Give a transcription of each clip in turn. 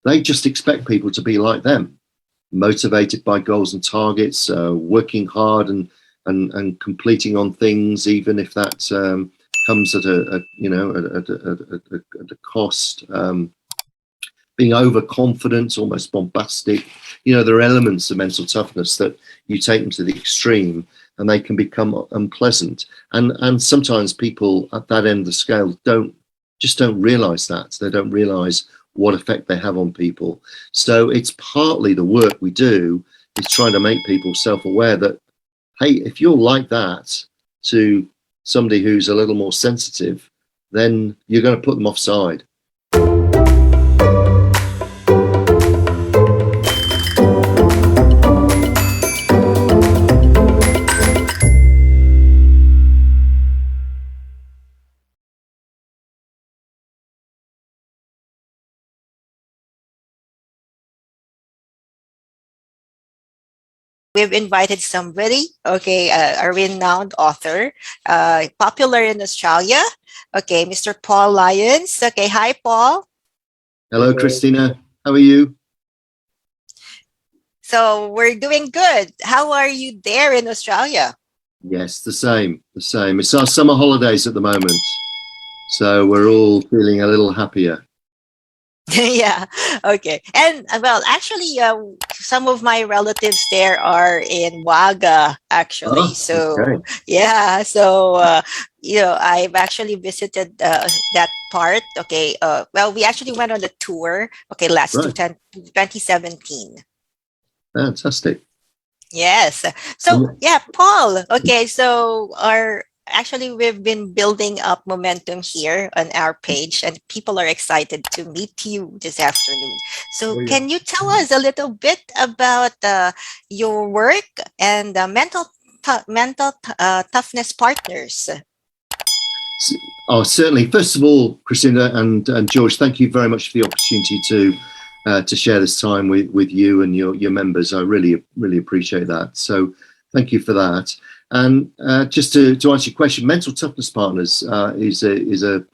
they just expect people to be like them, motivated by goals and targets, working hard and completing on things, even if that comes at a cost. Being overconfident, almost bombastic. There are elements of mental toughness that you take them to the extreme and they can become unpleasant. And sometimes people at that end of the scale don't realize that. They don't realize what effect they have on people. So it's partly the work we do is trying to make people self-aware that, hey, if you're like that to somebody who's a little more sensitive, then you're going to put them offside. We've invited somebody, a renowned author, popular in Australia. Mr. Paul Lyons. Hi, Paul. Hello, Cristina. How are you? So we're doing good. How are you there in Australia? Yes, the same. It's our summer holidays at the moment, so we're all feeling a little happier. Yeah. Okay. And well, actually, some of my relatives there are in Wagga, actually. Okay. Yeah. So, I've actually visited that part. Well, we actually went on a tour. Last 2017. Fantastic. Yes. So, yeah, Paul. So we've been building up momentum here on our page, and people are excited to meet you this afternoon. So can you tell us a little bit about your work and Mental Toughness Partners? Oh, certainly. First of all, Cristina and George, thank you very much for the opportunity to share this time with you and your members. I really appreciate that. So thank you for that. And just to answer your question, Mental Toughness Partners is a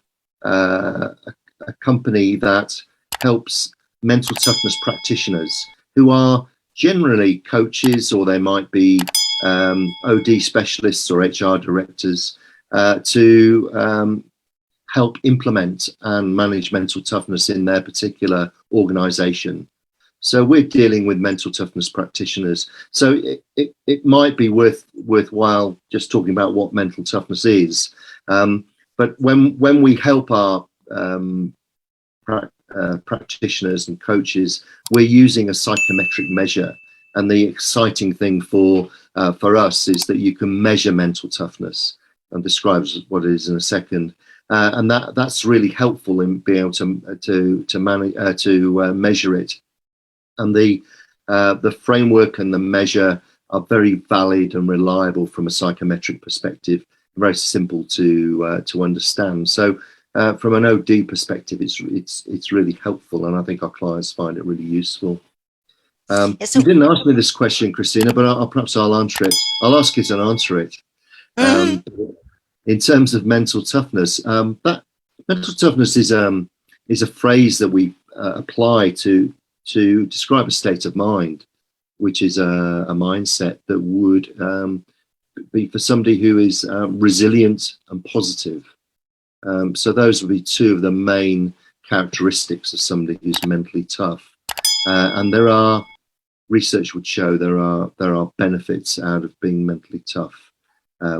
company that helps mental toughness practitioners who are generally coaches, or they might be OD specialists or HR directors, to help implement and manage mental toughness in their particular organization. So we're dealing with mental toughness practitioners. So it might be worthwhile just talking about what mental toughness is. But when we help our practitioners and coaches, we're using a psychometric measure. And the exciting thing for us is that you can measure mental toughness, and describe what it is in a second. And that's really helpful in being able to measure it. And the framework and the measure are very valid and reliable from a psychometric perspective, very simple to understand. So from an OD perspective, it's really helpful, and I think our clients find it really useful. You didn't ask me this question, Cristina, but perhaps I'll answer it. I'll ask it and answer it. In terms of mental toughness, that mental toughness is a phrase that we apply to describe a state of mind, which is a mindset that would be for somebody who is resilient and positive. So those would be two of the main characteristics of somebody who's mentally tough. And there are, research would show there are benefits out of being mentally tough,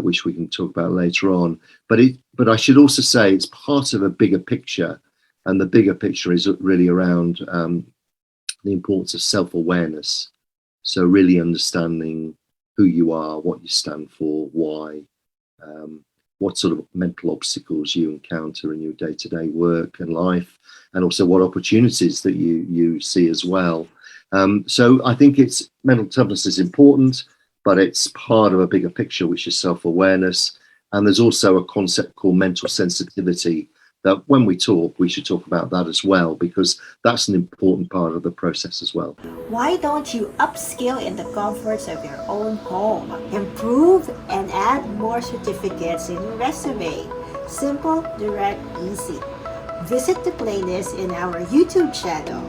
which we can talk about later on. But I should also say it's part of a bigger picture, and the bigger picture is really around the importance of self-awareness. So really understanding who you are, what you stand for, why, what sort of mental obstacles you encounter in your day-to-day work and life, and also what opportunities that you see as well. So I think mental toughness is important, but it's part of a bigger picture, which is self-awareness. And there's also a concept called mental sensitivity, that when we talk, we should talk about that as well, because that's an important part of the process as well. Why don't you upskill in the comforts of your own home? Improve and add more certificates in your resume. Simple, direct, easy. Visit the playlist in our YouTube channel.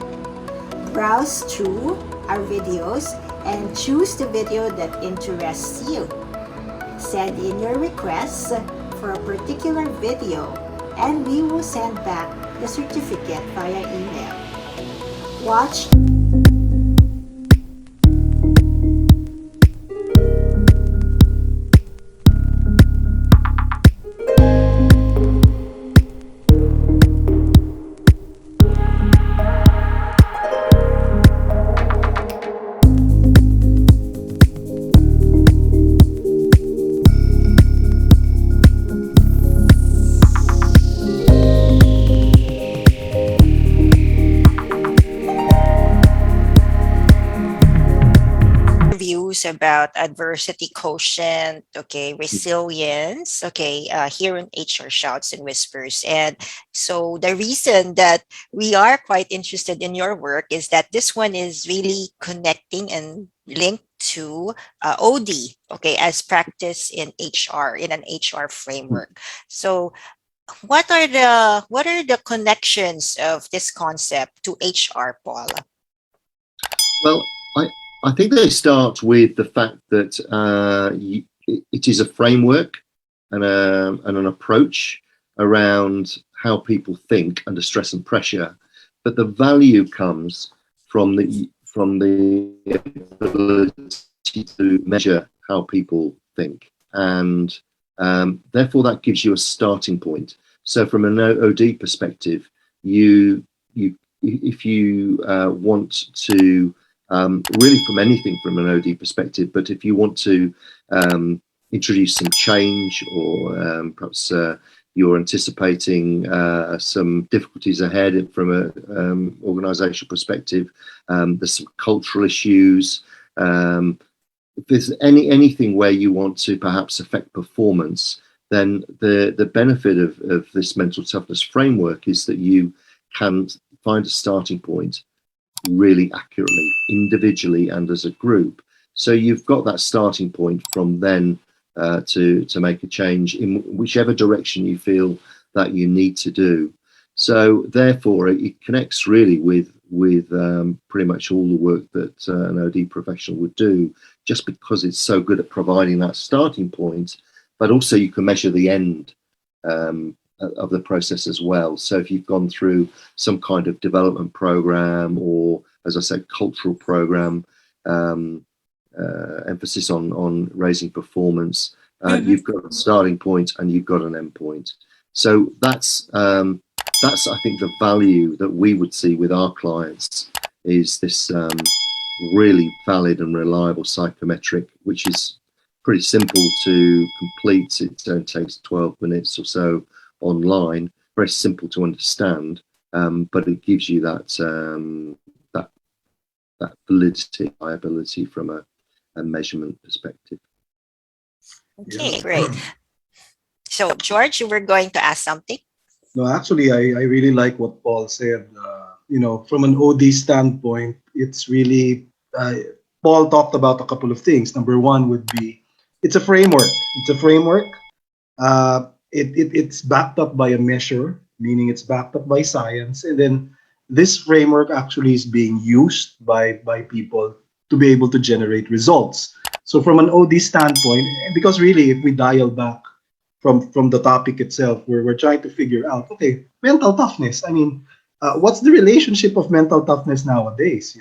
Browse through our videos and choose the video that interests you. Send in your requests for a particular video and we will send back the certificate via email. Watch Reviews about adversity quotient, okay, resilience, okay, here in HR Shouts and Whispers. And so the reason that we are quite interested in your work is that this one is really connecting and linked to OD, okay, as practice in HR, in an HR framework. So what are the connections of this concept to HR, Paul? Well, I think they start with the fact that it is a framework and an approach around how people think under stress and pressure, but the value comes from the ability to measure how people think, and therefore that gives you a starting point. So from an OD perspective, if you want to really from anything from an OD perspective, but if you want to introduce some change, or perhaps you're anticipating some difficulties ahead from an organizational perspective, there's some cultural issues, if there's anything where you want to perhaps affect performance, then the benefit of this mental toughness framework is that you can find a starting point really accurately, individually and as a group. So you've got that starting point from then to make a change in whichever direction you feel that you need to do. So therefore it connects really with pretty much all the work that an OD professional would do, just because it's so good at providing that starting point, but also you can measure the end of the process as well. So if you've gone through some kind of development program, or as I said, cultural program, emphasis on raising performance, you've got a starting point and you've got an end point. So that's I think the value that we would see with our clients is this really valid and reliable psychometric, which is pretty simple to complete. It only takes 12 minutes or so online, very simple to understand, but it gives you that validity, viability from a measurement perspective. Okay, great. So George, you were going to ask something? No, actually, I really like what Paul said. From an OD standpoint, it's really, Paul talked about a couple of things. Number one would be, it's a framework. It's a framework. It's backed up by a measure, meaning it's backed up by science. And then this framework actually is being used by people to be able to generate results. So from an OD standpoint, because really, if we dial back from the topic itself, where we're trying to figure out, okay, mental toughness. I mean, what's the relationship of mental toughness nowadays?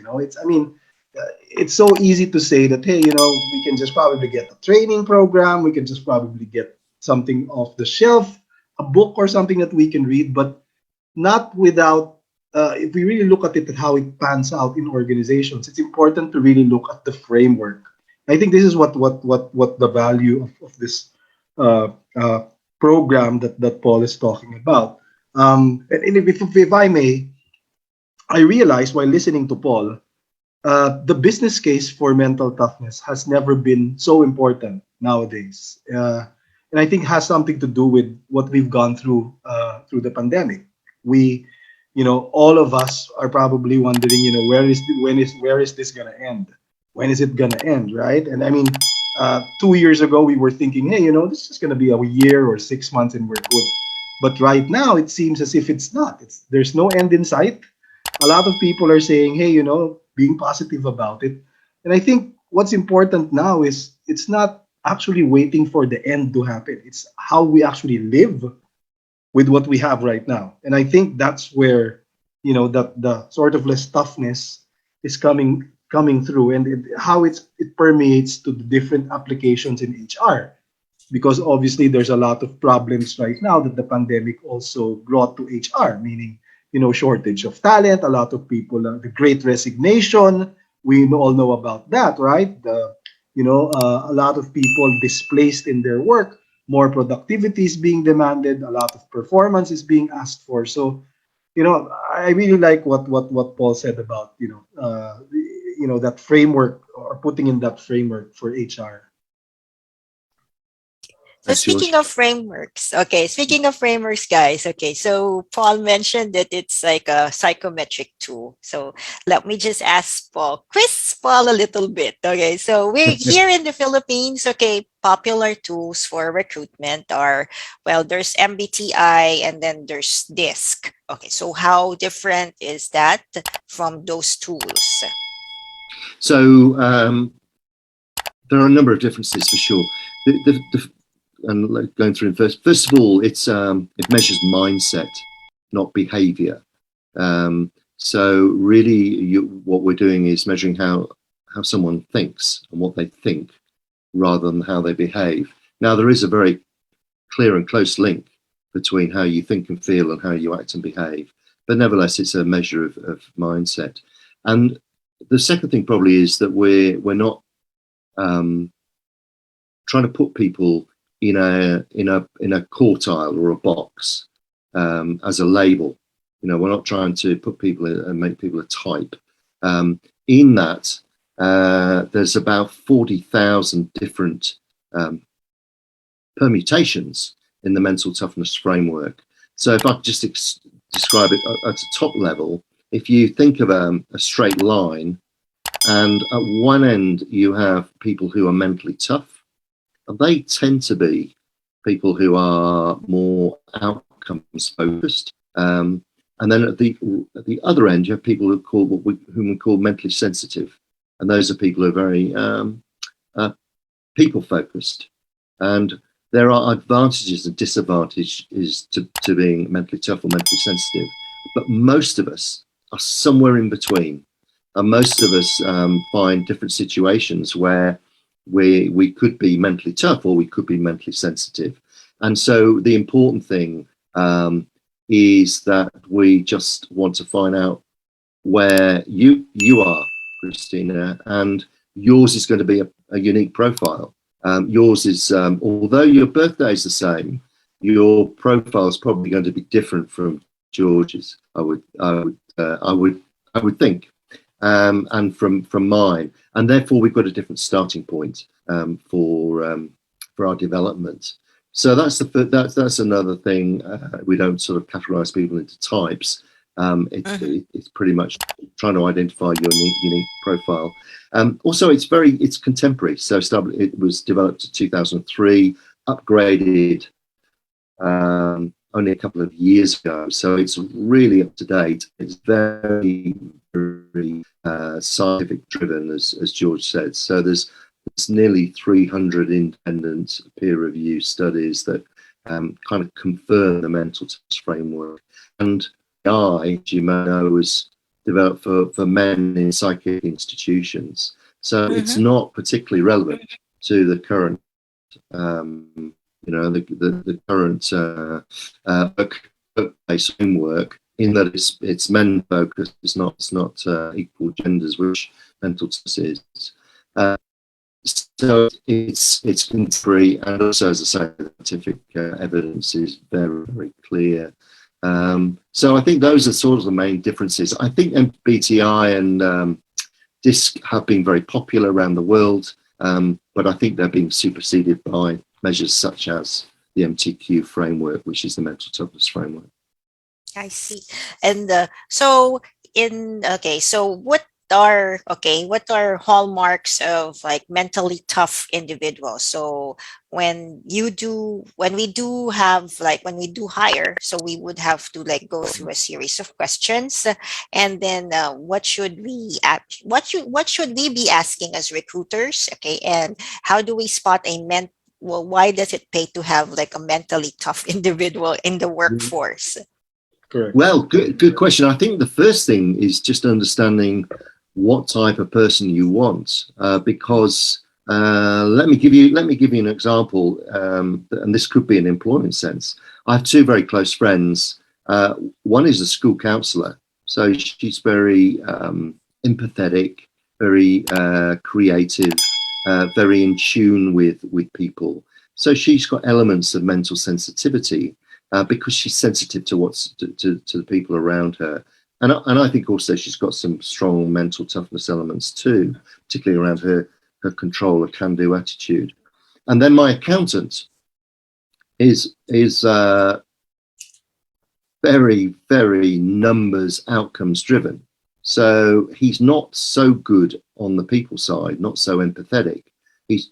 It's so easy to say that, hey, we can just probably get a training program, we can just probably get something off the shelf, a book or something that we can read, but not without, if we really look at it and how it pans out in organizations, it's important to really look at the framework. I think this is what the value of this program that Paul is talking about. And if I may, I realized while listening to Paul, the business case for mental toughness has never been so important nowadays. And I think has something to do with what we've gone through the pandemic. We, all of us are probably wondering, where is this gonna end? When is it gonna end, right? And I mean, 2 years ago we were thinking, hey, this is gonna be a year or 6 months and we're good. But right now it seems as if it's not. There's no end in sight. a lot of people are saying, hey, being positive about it. And I think what's important now is it's not actually waiting for the end to happen. It's how we actually live with what we have right now. And I think that's where, that the sort of less toughness is coming through, and how it permeates to the different applications in HR. Because obviously there's a lot of problems right now that the pandemic also brought to HR, meaning, shortage of talent, a lot of people, the great resignation, we all know about that, right? A lot of people displaced in their work, more productivity is being demanded, a lot of performance is being asked for. So, I really like what Paul said about, that framework, or putting in that framework for HR. So That's yours. speaking of frameworks, guys, so Paul mentioned that it's like a psychometric tool. So let me just ask quiz Paul a little bit. Okay, so we're here in the Philippines. Okay, popular tools for recruitment are, well, there's MBTI and then there's DISC. Okay, so how different is that from those tools? So there are a number of differences for sure. And going through them first of all, it measures mindset, not behavior. So really, what we're doing is measuring how someone thinks and what they think, rather than how they behave. Now, there is a very clear and close link between how you think and feel and how you act and behave, but nevertheless, it's a measure of mindset. And the second thing probably is that we're not trying to put people in a quartile or a box as a label. We're not trying to put people in and make people a type. In that, there's about 40,000 different permutations in the mental toughness framework. So if I could just describe it at a top level, if you think of a straight line, and at one end you have people who are mentally tough, and they tend to be people who are more outcomes focused. And then at the other end, you have people whom we call mentally sensitive, and those are people who are very people focused. And there are advantages and disadvantages to being mentally tough or mentally sensitive, but most of us are somewhere in between, and most of us find different situations where we could be mentally tough or we could be mentally sensitive. And so the important thing is that we just want to find out where you are, Cristina, and yours is going to be a unique profile. Yours is, although your birthday is the same, your profile is probably going to be different from George's. I would think, and from mine, and therefore we've got a different starting point for our development. So that's another thing. We don't sort of categorize people into types. It's pretty much trying to identify your unique profile. Also, it's contemporary. So it was developed in 2003, upgraded only a couple of years ago. So it's really up to date. It's very, very scientific driven, as George said. So there's nearly 300 independent peer review studies that kind of confirm the mental toughness framework. And AI, as you may know, was developed for men in psychiatric institutions. So it's not particularly relevant to the current, the current workplace framework, in that it's men focused. It's not equal genders, which mental toughness is. So it's contemporary, and also, as I say, scientific evidence is very, very clear. So I think those are sort of the main differences. I think MBTI and DISC have been very popular around the world, but I think they're being superseded by measures such as the MTQ framework, which is the mental toughness framework. I see. And so what are hallmarks of like mentally tough individuals? So when we do hire, so we would have to like go through a series of questions, and then what should we be asking as recruiters? Okay, and how do we spot why does it pay to have like a mentally tough individual in the workforce? Correct. Well, good question. I think the first thing is just understanding what type of person you want, because let me give you an example, and this could be an employment sense. I have two very close friends. One is a school counsellor, so she's very empathetic, very creative, very in tune with people. So she's got elements of mental sensitivity. Because she's sensitive to to the people around her, and I think also she's got some strong mental toughness elements too, particularly around her control, her can-do attitude. And then my accountant is very, very numbers, outcomes driven. So he's not so good on the people side, not so empathetic.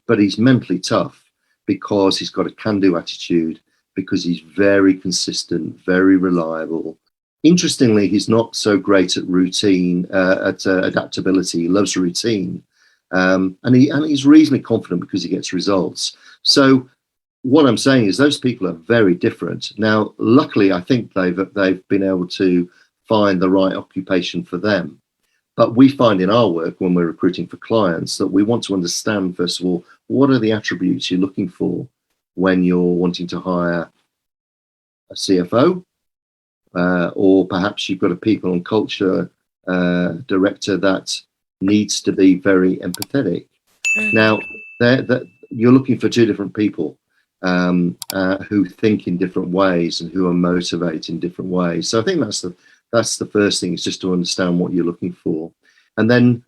But he's mentally tough because he's got a can-do attitude, because he's very consistent, very reliable. Interestingly, he's not so great at routine, at adaptability. He loves routine, and he's reasonably confident because he gets results. So what I'm saying is those people are very different. Now, luckily, I think they've been able to find the right occupation for them. But we find in our work when we're recruiting for clients that we want to understand, first of all, what are the attributes you're looking for when you're wanting to hire a CFO, or perhaps you've got a people and culture director that needs to be very empathetic. Now, you're looking for two different people who think in different ways and who are motivated in different ways. So I think that's the first thing, is just to understand what you're looking for. And then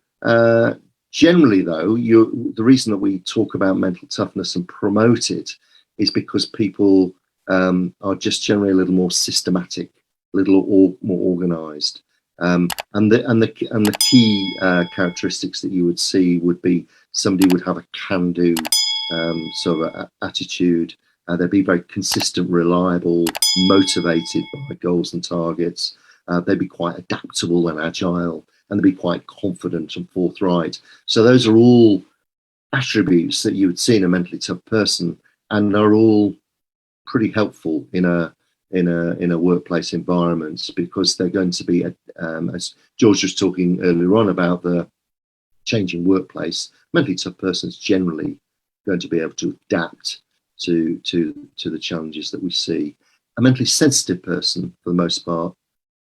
generally, though, the reason that we talk about mental toughness and promote it is because people are just generally a little more systematic, a little more organized. And the key characteristics that you would see would be somebody would have a can-do sort of attitude. They'd be very consistent, reliable, motivated by goals and targets. They'd be quite adaptable and agile, and they'd be quite confident and forthright. So those are all attributes that you would see in a mentally tough person, and are all pretty helpful in a workplace environment, because they're going to be, as George was talking earlier on about the changing workplace, mentally tough persons generally going to be able to adapt to the challenges that we see. A mentally sensitive person, for the most part,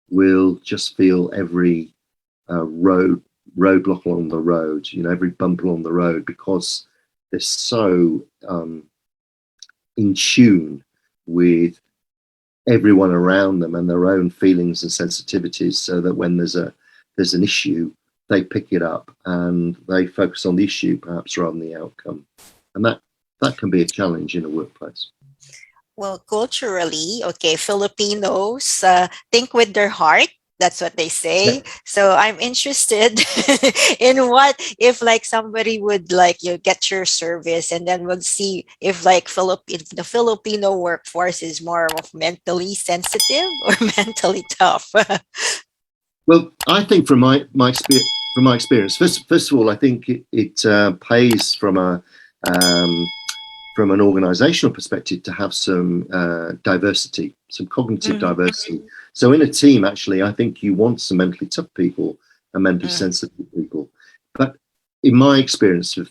will just feel every roadblock along the road, every bump along the road, because they're so in tune with everyone around them and their own feelings and sensitivities, so that when there's an issue, they pick it up and they focus on the issue perhaps rather than the outcome. And that can be a challenge in a workplace. Well, culturally, Filipinos think with their heart. That's what they say. Yeah. So I'm interested in what if like somebody would get your service, and then we'll see if the Filipino workforce is more of mentally sensitive or mentally tough. Well, I think from my experience, first of all, I think it pays from an organizational perspective to have some diversity, some cognitive diversity. So in a team, actually, I think you want some mentally tough people and mentally sensitive people. But in my experience with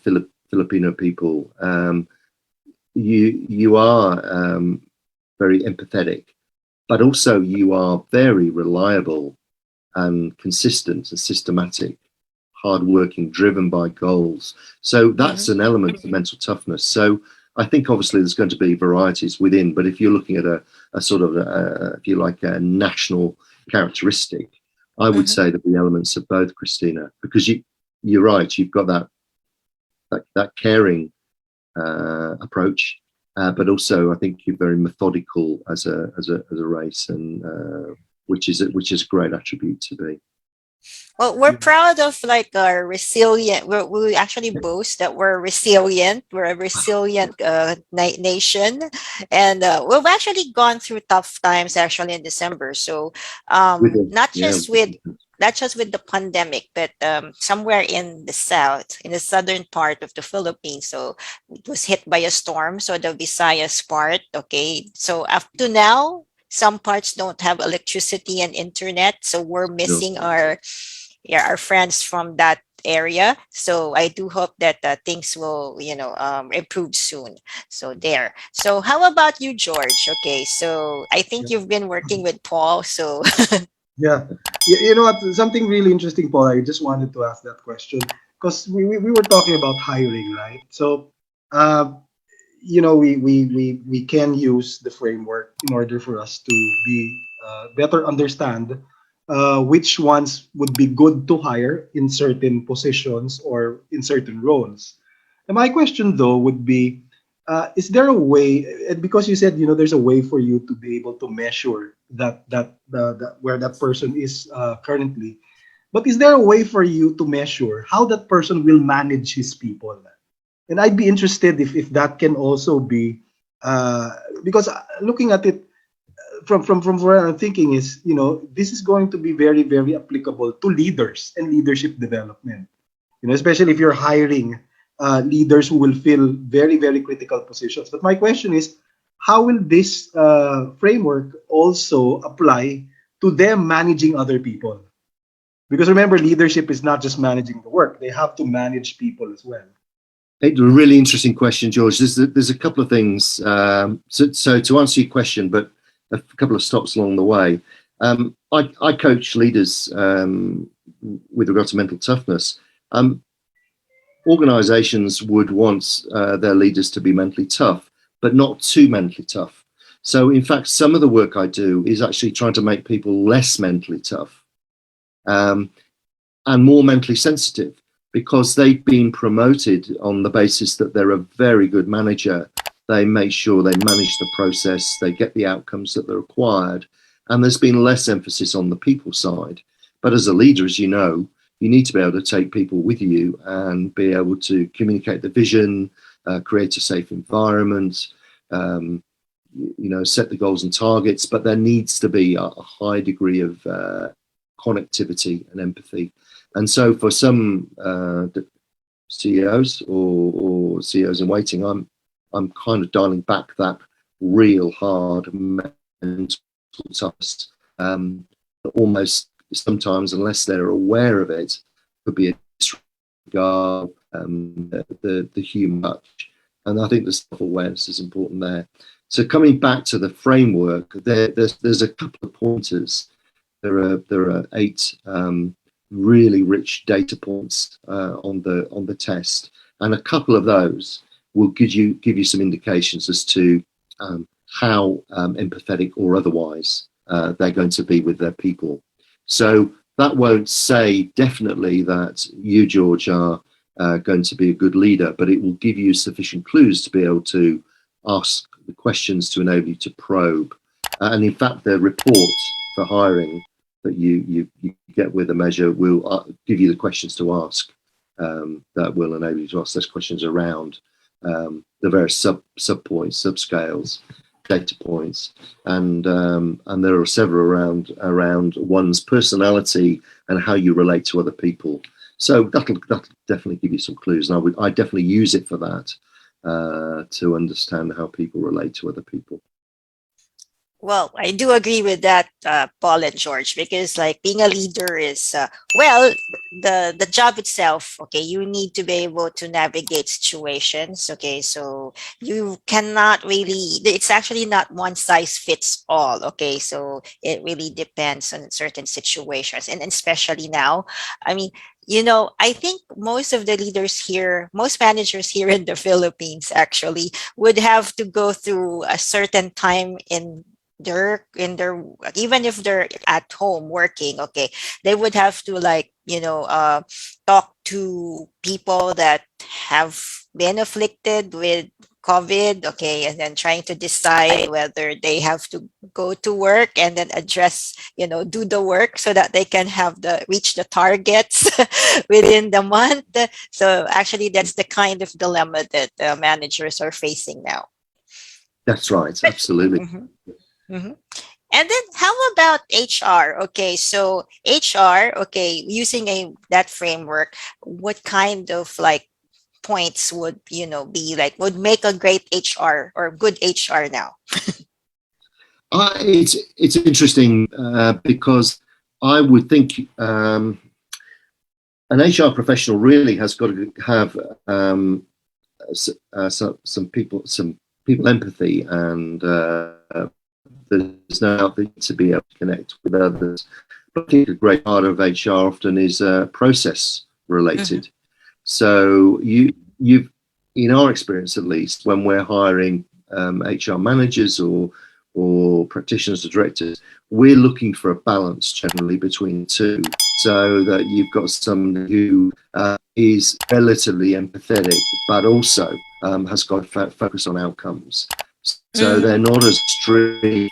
Filipino people, you are very empathetic, but also you are very reliable and consistent and systematic, hardworking, driven by goals. So that's an element of mental toughness. So I think obviously there's going to be varieties within, but if you're looking at a sort of, if you like, a national characteristic, I would say that the elements of both, Cristina, because you're right, you've got that caring approach, but also I think you're very methodical as a race, and which is a great attribute to be. Well, we're proud of like our resilient. We actually boast that we're resilient. We're a resilient nation, and we've actually gone through tough times actually in December. So, With it, not yeah. just with the pandemic, but somewhere in the south, in the southern part of the Philippines. So it was hit by a storm. So the Visayas part, okay. So up to now, some parts don't have electricity and internet. So we're Sure. missing our friends from that area. So I do hope that things will, improve soon. So there. So how about you, George? Okay, so I think you've been working with Paul. So Yeah. You know what? Something really interesting, Paul. I just wanted to ask that question because we were talking about hiring, right? So, uh, we can use the framework in order for us to be better understand which ones would be good to hire in certain positions or in certain roles. And my question, though, would be, is there a way, and because you said, there's a way for you to be able to measure that where that person is currently, but is there a way for you to measure how that person will manage his people? And I'd be interested if that can also be, because looking at it from where I'm thinking is, this is going to be very, very applicable to leaders and leadership development. Especially if you're hiring leaders who will fill very, very critical positions. But my question is, how will this framework also apply to them managing other people? Because remember, leadership is not just managing the work; they have to manage people as well. It's a really interesting question, George. There's a couple of things. So to answer your question, but a couple of stops along the way. I coach leaders with regard to mental toughness. Organizations would want their leaders to be mentally tough, but not too mentally tough. So in fact, some of the work I do is actually trying to make people less mentally tough and more mentally sensitive, because they've been promoted on the basis that they're a very good manager. They make sure they manage the process, they get the outcomes that are required, and there's been less emphasis on the people side. But as a leader, as you know, you need to be able to take people with you and be able to communicate the vision, create a safe environment, set the goals and targets, but there needs to be a high degree of connectivity and empathy. And so for some CEOs or CEOs in waiting, I'm kind of dialing back that real hard mental toughness. Almost sometimes, unless they're aware of it, could be a disregard the human touch. And I think the self-awareness is important there. So coming back to the framework, there's a couple of pointers. There are 8 really rich data points on the test, and a couple of those will give you some indications as to how empathetic or otherwise they're going to be with their people. So that won't say definitely that you, George, are going to be a good leader, but it will give you sufficient clues to be able to ask the questions to enable you to probe. And in fact, the report for hiring that you get with the measure will give you the questions to ask that will enable you to ask those questions around the various sub points, subscales, data points, and there are several around one's personality and how you relate to other people. So that'll definitely give you some clues, and I definitely use it for that to understand how people relate to other people. well, I do agree with that, Paul and George, because like being a leader is, the job itself. Okay, you need to be able to navigate situations. Okay, so you cannot really. It's actually not one size fits all. Okay, so it really depends on certain situations, and especially now. I mean, I think most of the leaders here, most managers here in the Philippines actually would have to go through a certain time in their even if they're at home working, okay, they would have to like talk to people that have been afflicted with COVID, okay, and then trying to decide whether they have to go to work and then address, do the work so that they can reach the targets within the month. So actually, that's the kind of dilemma that managers are facing now. That's right, absolutely. Mhm. Mhm. And then how about HR? Okay, so HR, okay, using that framework, what kind of like points would be like would make a great HR or good HR now? It's interesting because I would think an HR professional really has got to have some people empathy, and there's no doubt to be able to connect with others. But I think a great part of HR often is process related. Mm-hmm. So you've, in our experience at least, when we're hiring HR managers or practitioners or directors, we're looking for a balance generally between the two, so that you've got someone who is relatively empathetic, but also has got to focus on outcomes. So they're not as strict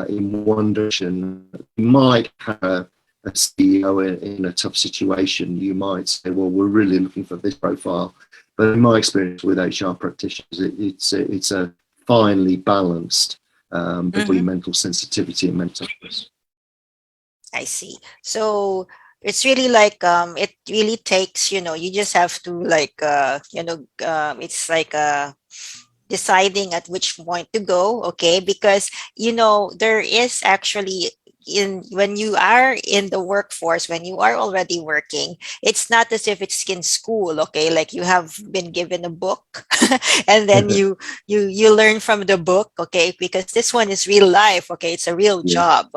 in one direction. You might have a CEO in a tough situation. You might say, well, we're really looking for this profile. But in my experience with HR practitioners, it's a finely balanced between mental sensitivity and mental toughness. I see. So it's really like it really takes, you just have to like it's like deciding at which point to go, okay? Because there is actually when you are in the workforce, when you are already working, it's not as if it's in school, okay? Like you have been given a book and then you learn from the book, okay? Because this one is real life, okay? It's a real job.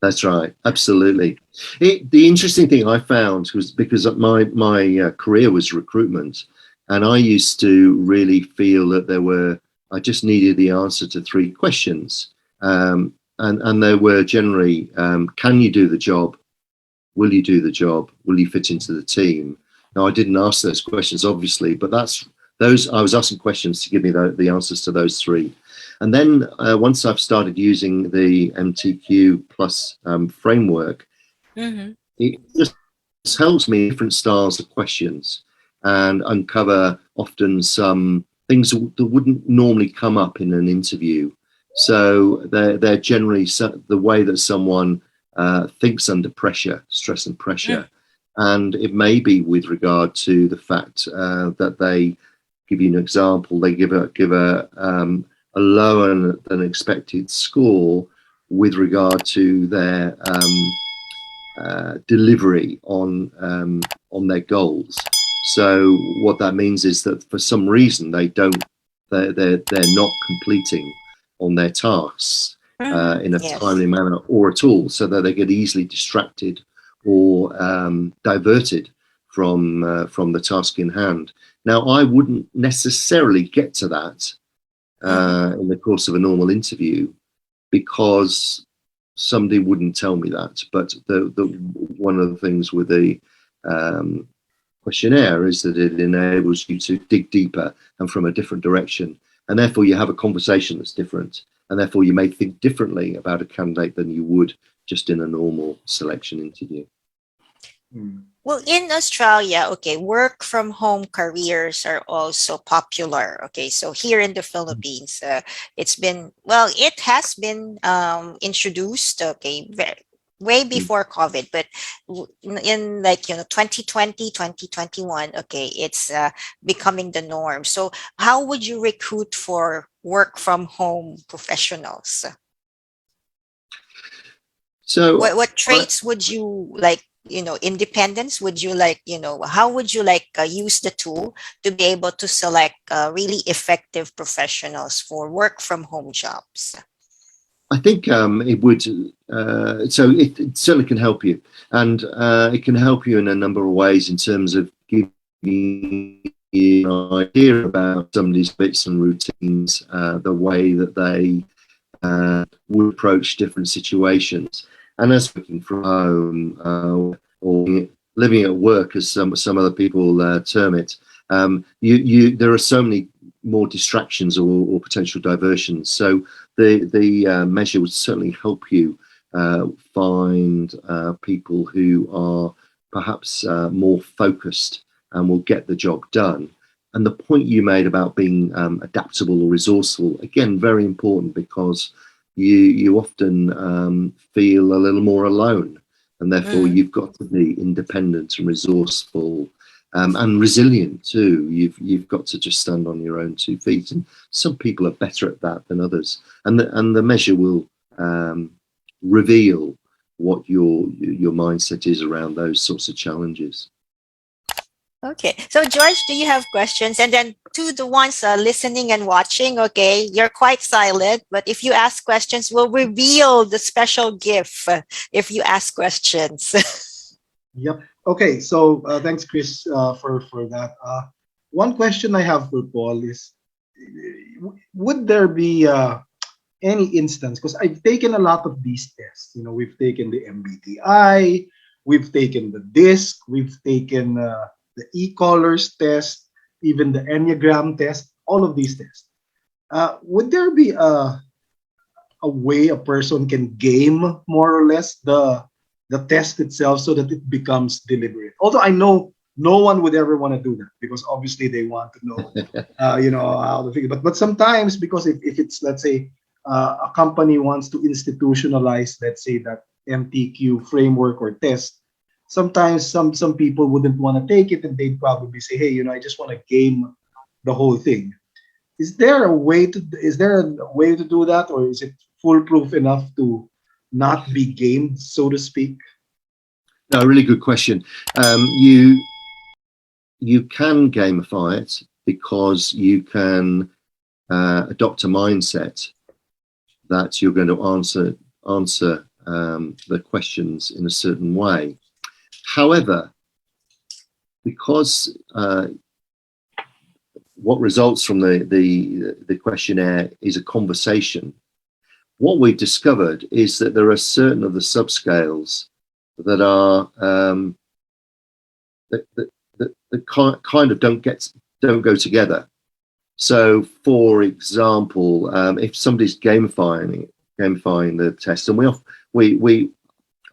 That's right, absolutely. The interesting thing I found was because my career was recruitment, and I used to really feel that I just needed the answer to 3 questions. And they were generally, can you do the job? Will you do the job? Will you fit into the team? Now, I didn't ask those questions, obviously, but I was asking questions to give me the answers to those 3. And then once I've started using the MTQ plus framework, it just helps me different styles of questions and uncover often some things that wouldn't normally come up in an interview. So they're generally the way that someone thinks under pressure, stress and pressure. And it may be with regard to the fact that they give you an example. They give a lower than expected score with regard to their delivery on their goals. So what that means is that for some reason they're not completing on their tasks in a timely manner or at all, so that they get easily distracted or diverted from the task in hand. Now, I wouldn't necessarily get to that in the course of a normal interview, because somebody wouldn't tell me that. But one of the things with the questionnaire is that it enables you to dig deeper and from a different direction, and therefore you have a conversation that's different, and therefore you may think differently about a candidate than you would just in a normal selection interview. Well, in Australia, okay, work from home careers are also popular. Okay, so here in the Philippines, it has been introduced, okay, way before COVID, but in 2020, 2021, okay, it's becoming the norm. So how would you recruit for work from home professionals? So what traits would you like? Independence, would you like, how would you like use the tool to be able to select really effective professionals for work from home jobs? I think it would, so it certainly can help you, and it can help you in a number of ways in terms of giving you an idea about somebody's bits and routines, the way that they would approach different situations. And as working from home or living at work, as some other people term it, there are so many more distractions or potential diversions. So the measure would certainly help you find people who are perhaps more focused and will get the job done. And the point you made about being adaptable or resourceful, again, very important, because you often feel a little more alone, and therefore you've got to be independent and resourceful and resilient too. You've got to just stand on your own 2 feet, and some people are better at that than others. And the measure will reveal what your mindset is around those sorts of challenges. Okay, so George, do you have questions? And then to the ones listening and watching, okay, you're quite silent, but if you ask questions, we'll reveal the special gift if you ask questions. Yep. Okay. So thanks, Chris, for that. One question I have for Paul is, would there be any instance, because I've taken a lot of these tests. You know, we've taken the MBTI, we've taken the DISC, we've taken the e-colors test, even the Enneagram test, all of these tests. Would there be a way a person can game more or less the test itself so that it becomes deliberate? Although I know no one would ever want to do that, because obviously they want to know, you know, how to figure. But sometimes, because if it's, let's say, a company wants to institutionalize, let's say, that MTQ framework or test, sometimes some people wouldn't want to take it, and they'd probably say, hey, you know, I just want to game the whole thing. Is there a way to do that, or is it foolproof enough to not be gamed, so to speak? No, really good question. You can gamify it, because you can adopt a mindset that you're going to answer the questions in a certain way. However, because what results from the questionnaire is a conversation, what we've discovered is that there are certain of the subscales that are that kind of don't go together. So, for example, if somebody's gamifying the test, and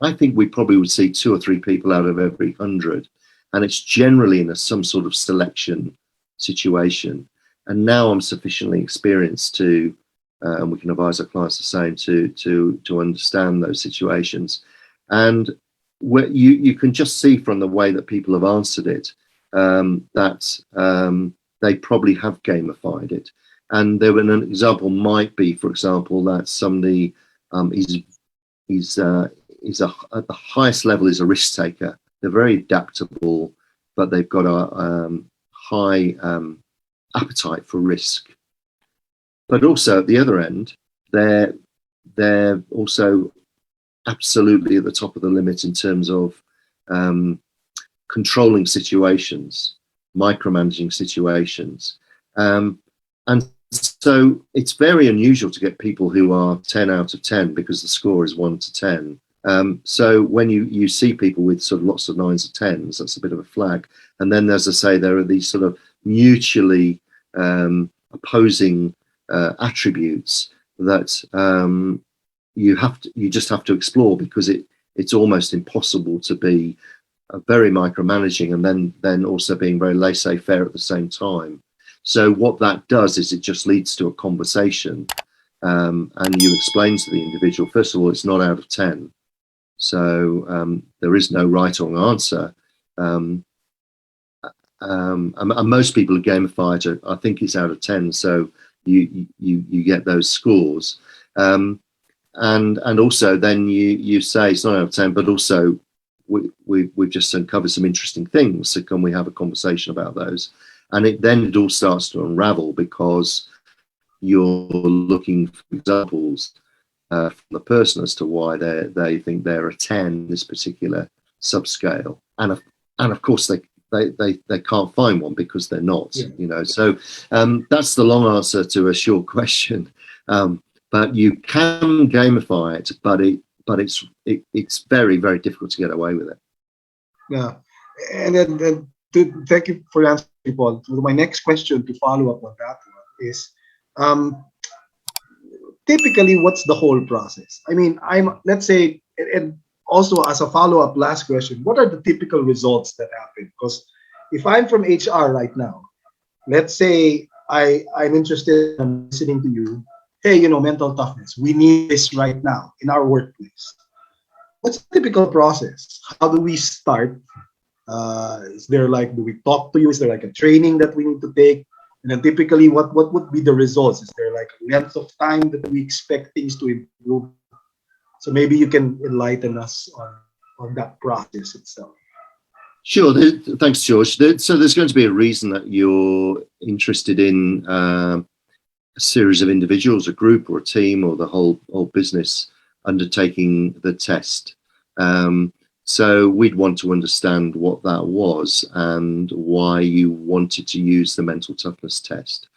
I think we probably would see 2 or 3 people out of every 100, and it's generally in some sort of selection situation. And now I'm sufficiently experienced to, and we can advise our clients the same, to understand those situations. And where you can just see from the way that people have answered it that they probably have gamified it. And there an example might be, for example, that somebody is at the highest level is a risk taker. They're very adaptable, but they've got a high appetite for risk. But also at the other end, they're also absolutely at the top of the limit in terms of controlling situations, micromanaging situations. And so it's very unusual to get people who are 10 out of 10, because the score is 1 to 10. So when you see people with sort of lots of 9s or 10s, that's a bit of a flag. And then, as I say, there are these sort of mutually opposing attributes that you just have to explore, because it's almost impossible to be very micromanaging and then also being very laissez-faire at the same time. So what that does is it just leads to a conversation, and you explain to the individual, first of all, it's not out of 10. So there is no right or wrong answer. And most people who gamify it, I think it's out of 10. So you get those scores. And also then you say it's not out of 10, but also we've just uncovered some interesting things. So can we have a conversation about those? And it all starts to unravel, because you're looking for examples from the person as to why they think they're a 10, this particular subscale. And of course they can't find one because they're not, you know. So that's the long answer to a short question. But you can gamify it, but it's very, very difficult to get away with it. Yeah, and then thank you for answering, Paul. So my next question to follow up on that one is typically what's the whole process? I mean, let's say, and also as a follow-up last question, what are the typical results that happen? Because if I'm from HR right now, let's say I'm interested in listening to you, hey, mental toughness, we need this right now in our workplace. What's the typical process? How do we start? Is there do we talk to you? Is there a training that we need to take? And then typically, what would be the results? Is there a length of time that we expect things to improve? So maybe you can enlighten us on that process itself. Sure. Thanks, George. So there's going to be a reason that you're interested in a series of individuals, a group or a team or the whole business undertaking the test. So we'd want to understand what that was and why you wanted to use the mental toughness test.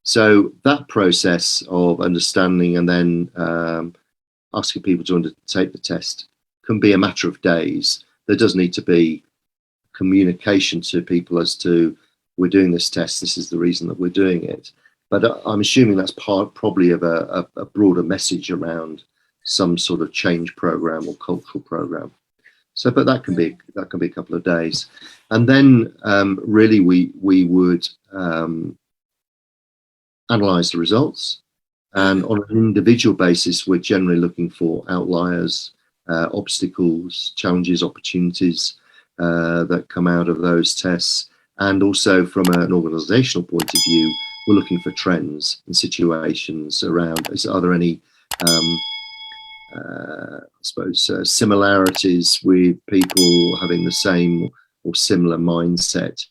So that process of understanding and then asking people to undertake the test can be a matter of days. There does need to be communication to people as to, we're doing this test, this is the reason that we're doing it. But I'm assuming that's probably of a broader message around some sort of change program or cultural program. So, but that can be a couple of days, and then really we would analyze the results, and on an individual basis, we're generally looking for outliers, obstacles, challenges, opportunities that come out of those tests, and also from an organizational point of view, we're looking for trends and situations around. Are there any I suppose similarities with people having the same or similar mindset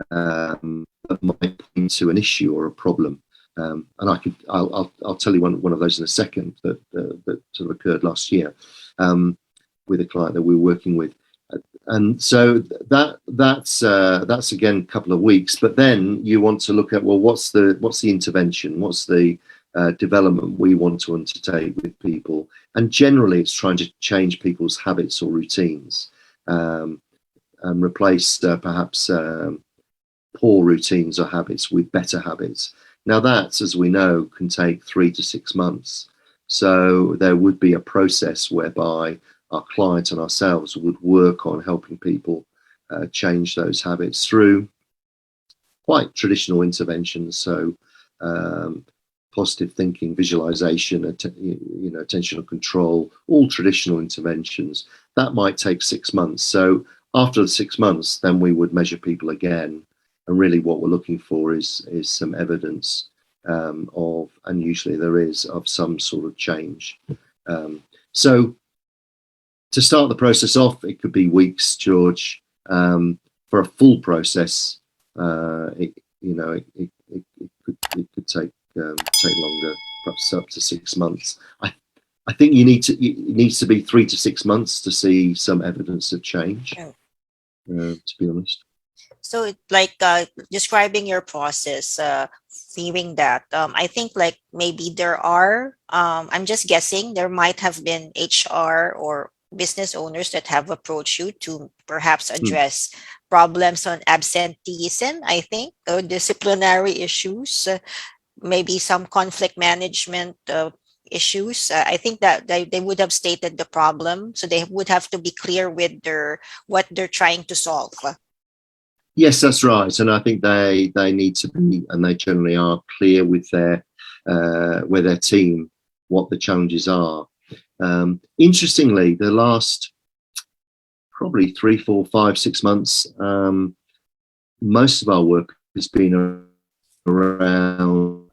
that might point to an issue or a problem? And I'll tell you one of those in a second that sort of occurred last year with a client that we're working with. And so that's again a couple of weeks, but then you want to look at, well, what's the intervention, what's the development we want to undertake with people, and generally it's trying to change people's habits or routines and replace perhaps poor routines or habits with better habits. Now that, as we know, can take 3 to 6 months. So there would be a process whereby our client and ourselves would work on helping people change those habits through quite traditional interventions. So positive thinking, visualization, attentional control, all traditional interventions. That might take 6 months. So after the 6 months, then we would measure people again. And really what we're looking for is some evidence of, and usually there is, of some sort of change. So to start the process off, it could be weeks, George. For a full process, it could take longer, perhaps up to 6 months. I think it needs to be 3 to 6 months to see some evidence of change. To be honest. So it's like describing your process, feeling that I think maybe there are, I'm just guessing, there might have been HR or business owners that have approached you to perhaps address problems on absenteeism, I think, or disciplinary issues, maybe some conflict management issues. I think that they would have stated the problem, so they would have to be clear with what they're trying to solve. Yes, that's right, and I think they need to be, and they generally are, clear with their team what the challenges are. Interestingly, the last probably 3, 4, 5, 6 months, most of our work has been around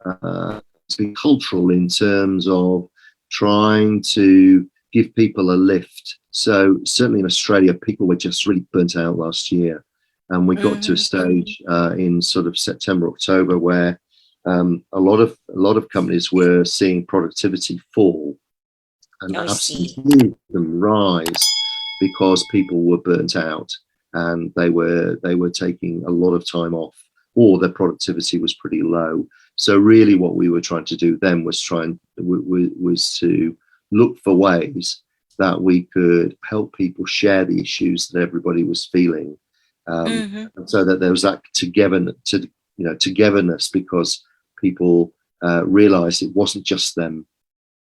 it's been cultural in terms of trying to give people a lift. So certainly in Australia, people were just really burnt out last year, and we got to a stage in sort of September, October, where a lot of companies were seeing productivity fall and absenteeism rise because people were burnt out and they were taking a lot of time off, or their productivity was pretty low. So really what we were trying to do then was to look for ways that we could help people share the issues that everybody was feeling, so that there was that togetherness, because people realized it wasn't just them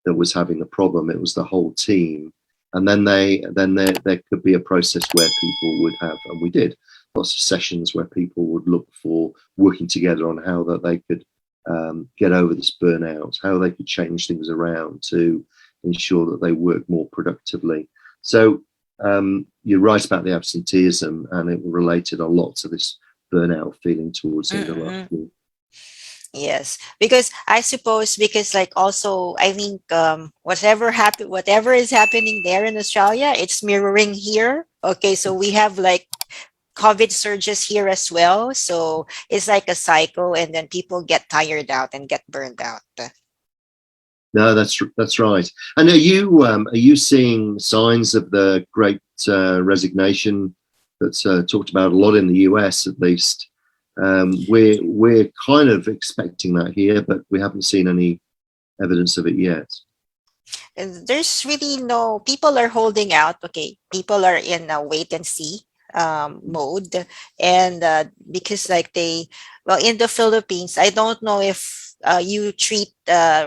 that was having the problem, it was the whole team. And then there could be a process where people would have, and we did lots of sessions where people would look for working together on how that they could get over this burnout, how they could change things around to ensure that they work more productively. So you're right about the absenteeism, and it related a lot to this burnout feeling towards the end of last year. Yes, because I suppose, because like also I think whatever is happening there in Australia, it's mirroring here. Okay, so we have like COVID surges here as well. So it's like a cycle, and then people get tired out and get burned out. No, that's right. And are you seeing signs of the great resignation that's talked about a lot in the US, at least? We're kind of expecting that here, but we haven't seen any evidence of it yet. And there's really no, people are holding out. Okay, people are in a wait and see mode, and because like in the Philippines, I don't know if you treat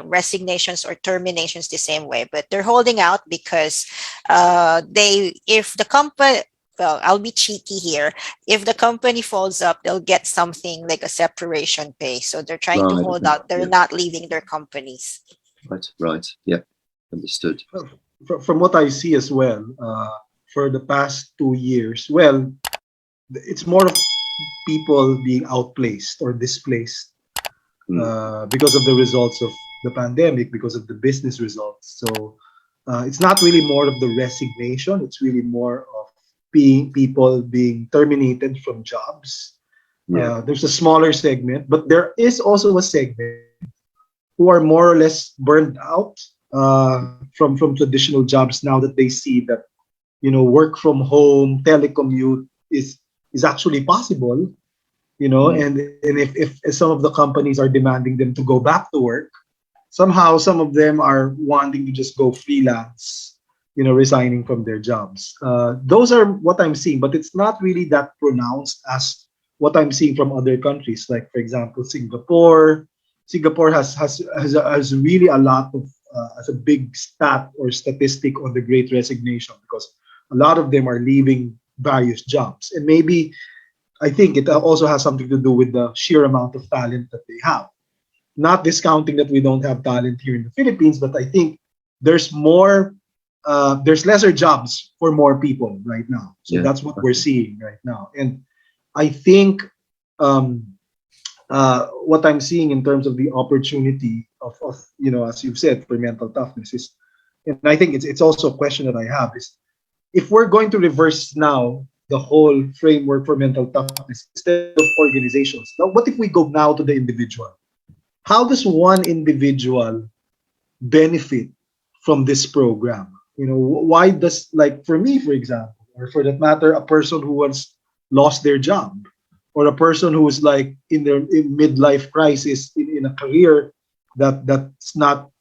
resignations or terminations the same way, but they're holding out because if the company, well, I'll be cheeky here. If the company falls up, they'll get something like a separation pay. So they're trying to hold out. They're not leaving their companies. Right. Yeah, understood. From what I see as well, for the past 2 years, well, it's more of people being outplaced or displaced because of the results of the pandemic, because of the business results. So it's not really more of the resignation. It's really more of people being terminated from jobs. There's a smaller segment, but there is also a segment who are more or less burned out from traditional jobs, now that they see that work from home, telecommute is actually possible, and if some of the companies are demanding them to go back to work, somehow some of them are wanting to just go freelance, resigning from their jobs. Those are what I'm seeing, but it's not really that pronounced as what I'm seeing from other countries. Like, for example, Singapore has really a lot of as a big stat or statistic on the Great Resignation, because a lot of them are leaving various jobs, and maybe I think it also has something to do with the sheer amount of talent that they have. Not discounting that we don't have talent here in the Philippines, but I think there's lesser jobs for more people right now. So that's what we're seeing right now. And I think what I'm seeing in terms of the opportunity of as you've said, for mental toughness is, and I think it's also a question that I have, is if we're going to reverse now the whole framework for mental toughness instead of organizations, now what if we go now to the individual? How does one individual benefit from this program? Why does, like, for me, for example, or for that matter, a person who has lost their job, or a person who is like in their midlife crisis in a career that's not,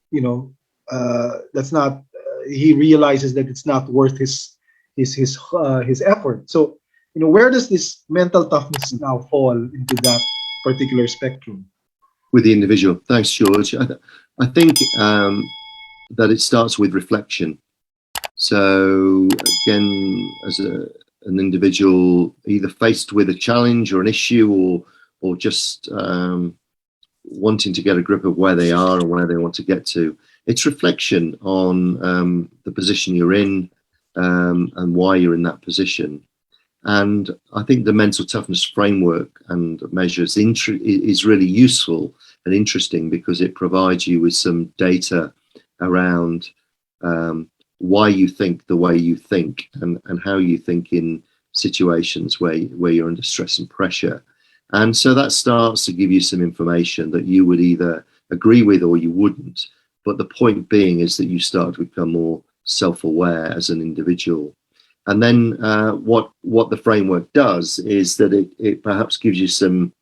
he realizes that it's not worth his effort. So, where does this mental toughness now fall into that particular spectrum? With the individual. Thanks, George. I think that it starts with reflection. So again, as an individual, either faced with a challenge or an issue, or just wanting to get a grip of where they are and where they want to get to, it's reflection on the position you're in and why you're in that position. And I think the mental toughness framework and measures is really useful and interesting, because it provides you with some data around why you think the way you think, and how you think in situations where you're under stress and pressure. And so that starts to give you some information that you would either agree with or you wouldn't. But the point being is that you start to become more self-aware as an individual. And then what the framework does is that it perhaps gives you some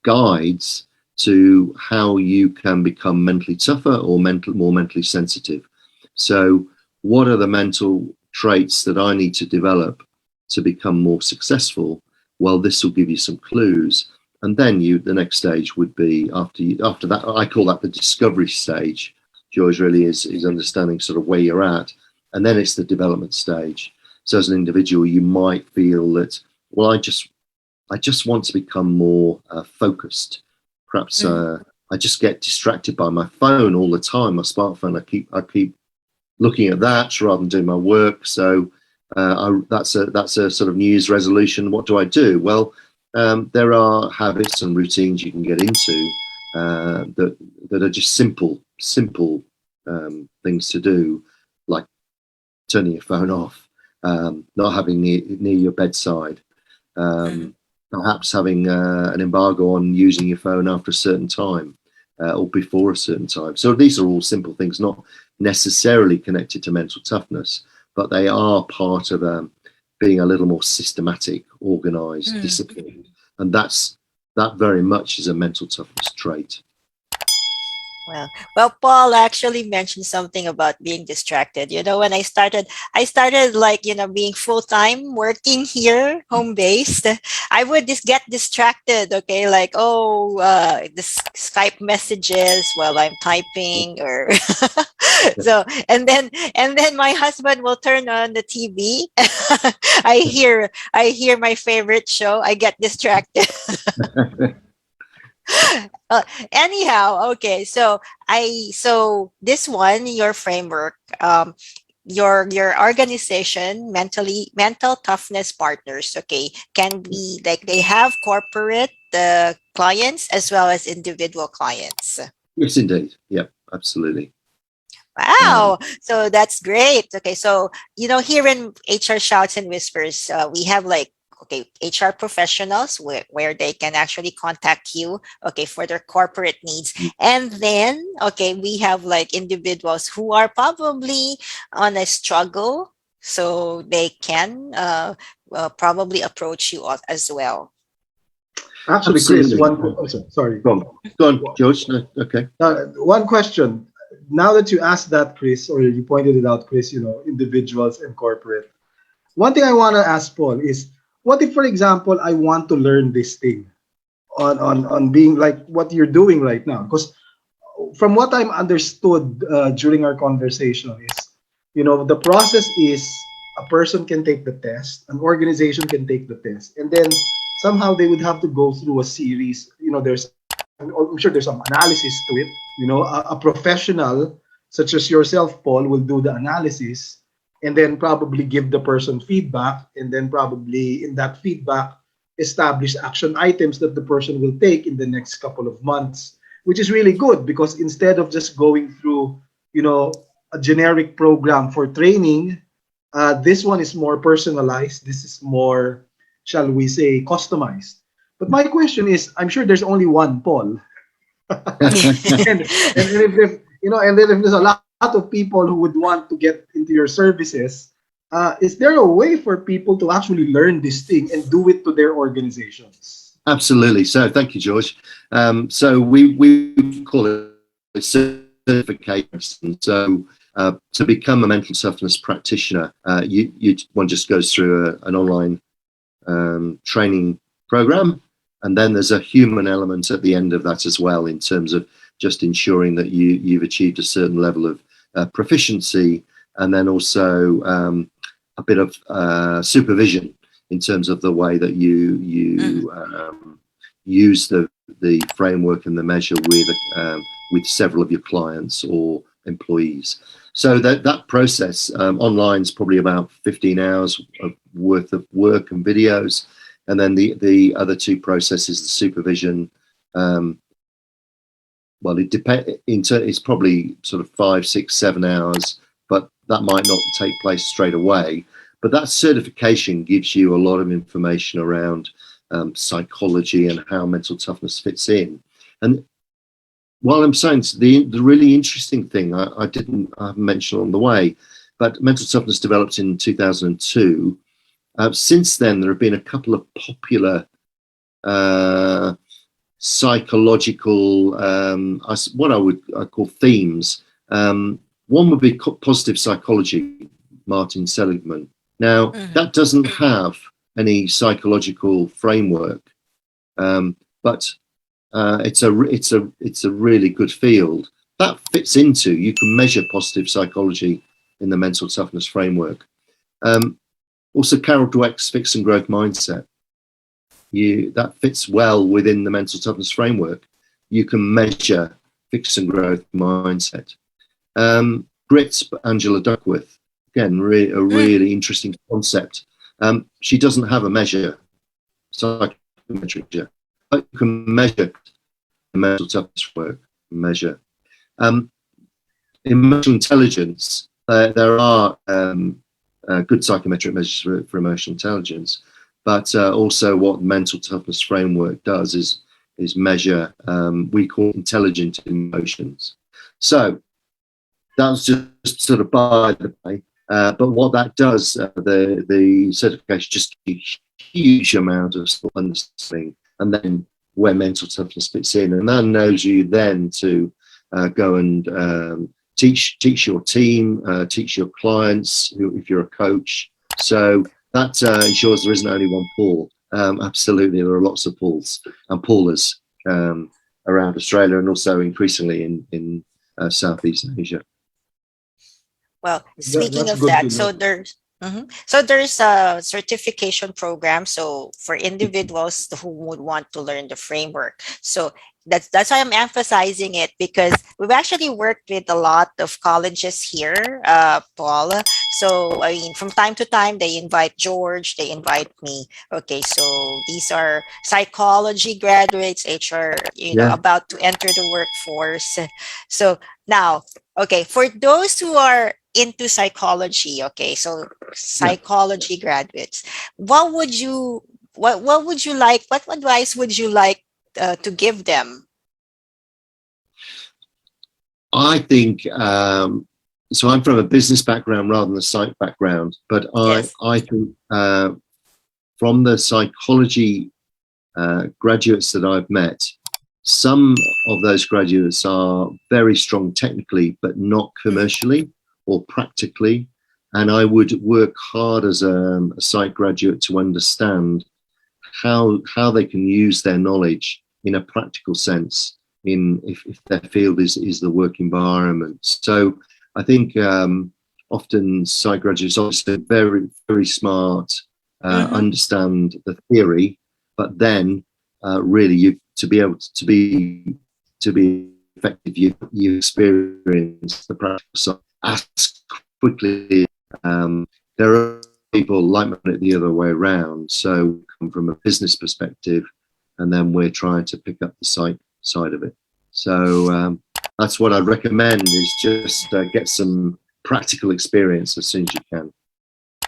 guides to how you can become mentally tougher or more mentally sensitive. So what are the mental traits that I need to develop to become more successful? well, this will give you some clues. And then the next stage would be after that, I call that the discovery stage. George, really is understanding sort of where you're at. And then it's the development stage. So as an individual, you might feel that, well, I just want to become more focused. Perhaps I just get distracted by my phone all the time, my smartphone. I keep looking at that rather than doing my work. So that's a sort of New Year's resolution. What do I do? Well, there are habits and routines you can get into that are just simple things to do, like turning your phone off, not having it near your bedside, perhaps having an embargo on using your phone after a certain time or before a certain time. So these are all simple things, not necessarily connected to mental toughness, but they are part of being a little more systematic, organized, disciplined. And that very much is a mental toughness trait. Well, Paul actually mentioned something about being distracted. You know, when I started like, you know, being full-time working here, home-based, I would just get distracted. Okay. Like, the Skype messages while I'm typing or so, and then my husband will turn on the TV. I hear my favorite show. I get distracted. Anyhow, okay. So this one, your framework, your organization, mental toughness partners, okay, can be like they have corporate clients as well as individual clients. Yes, indeed. Yeah, absolutely. Wow. So that's great. Okay. So, you know, here in HR Shouts and Whispers, we have like, okay, HR professionals where they can actually contact you, okay, for their corporate needs. And then, okay, we have like individuals who are probably on a struggle, so they can probably approach you as well. Actually, Chris, sorry. Go on, George. No, okay. One question. Now that you asked that, Chris, or you pointed it out, Chris, you know, individuals and corporate. One thing I want to ask Paul is, what if, for example, I want to learn this thing on being like what you're doing right now? Because from what I'm understood during our conversation is, you know, the process is a person can take the test, an organization can take the test, and then somehow they would have to go through a series. You know, I'm sure there's some analysis to it. You know, a professional such as yourself, Paul, will do the analysis and then probably give the person feedback, and then probably in that feedback establish action items that the person will take in the next couple of months, which is really good because instead of just going through, you know, a generic program for training, this one is more personalized. This is more, shall we say, customized. But my question is, I'm sure there's only one Paul. and if you know, and then if there's a lot of people who would want to get into your services, is there a way for people to actually learn this thing and do it to their organizations? Absolutely. So thank you, George. So we call it certification. So to become a mental toughness practitioner, one just goes through an online training program, and then there's a human element at the end of that as well, in terms of just ensuring that you've achieved a certain level of proficiency, and then also a bit of supervision in terms of the way that you use the framework and the measure with several of your clients or employees. So that process online is probably about 15 hours worth of work and videos, and then the other two processes, the supervision. Well, it depends. It's probably sort of 5, 6, 7 hours, but that might not take place straight away. But that certification gives you a lot of information around psychology and how mental toughness fits in. And while I'm saying the really interesting thing I haven't mentioned on the way, but mental toughness developed in 2002. Since then, there have been a couple of popular psychological, what I call themes. One would be positive psychology, Martin Seligman. Now, that doesn't have any psychological framework, but it's a really good field that fits into. You can measure positive psychology in the mental toughness framework. Also, Carol Dweck's fix and growth mindset. That fits well within the mental toughness framework. You can measure fix and growth mindset. Grit, Angela Duckworth, again, a really interesting concept. She doesn't have a measure, psychometric measure, but you can measure the mental toughness work. Measure emotional intelligence. There are good psychometric measures for emotional intelligence, but also what mental toughness framework does is measure, we call intelligent emotions. So that's just sort of by the way, but what that does, the certification just gives a huge amount of understanding, and then where mental toughness fits in, and that knows you then to go and teach your team, teach your clients, if you're a coach. So that ensures there isn't only one Paul. Absolutely, there are lots of Pauls and Paulas around Australia, and also increasingly in Southeast Asia. Well, speaking of that, so there's a certification program. So for individuals who would want to learn the framework. So that's why I'm emphasizing it, because we've actually worked with a lot of colleges here, Paul. So I mean, from time to time, they invite George, they invite me. Okay, so these are psychology graduates, HR, about to enter the workforce. So now, okay, for those who are into psychology, okay, so psychology graduates, what would you like? What advice would you like to give them? I think so. I'm from a business background rather than a psych background, but I think from the psychology graduates that I've met, some of those graduates are very strong technically, but not commercially or practically. And I would work hard as a psych graduate to understand how they can use their knowledge in a practical sense if their field is the work environment. So I think often psych graduates obviously very, very smart, understand the theory, but then really to be able to be effective, you experience the practical side as quickly. There are people like it the other way around, so come from a business perspective, and then we're trying to pick up the psych side of it. So that's what I'd recommend, is just get some practical experience as soon as you can.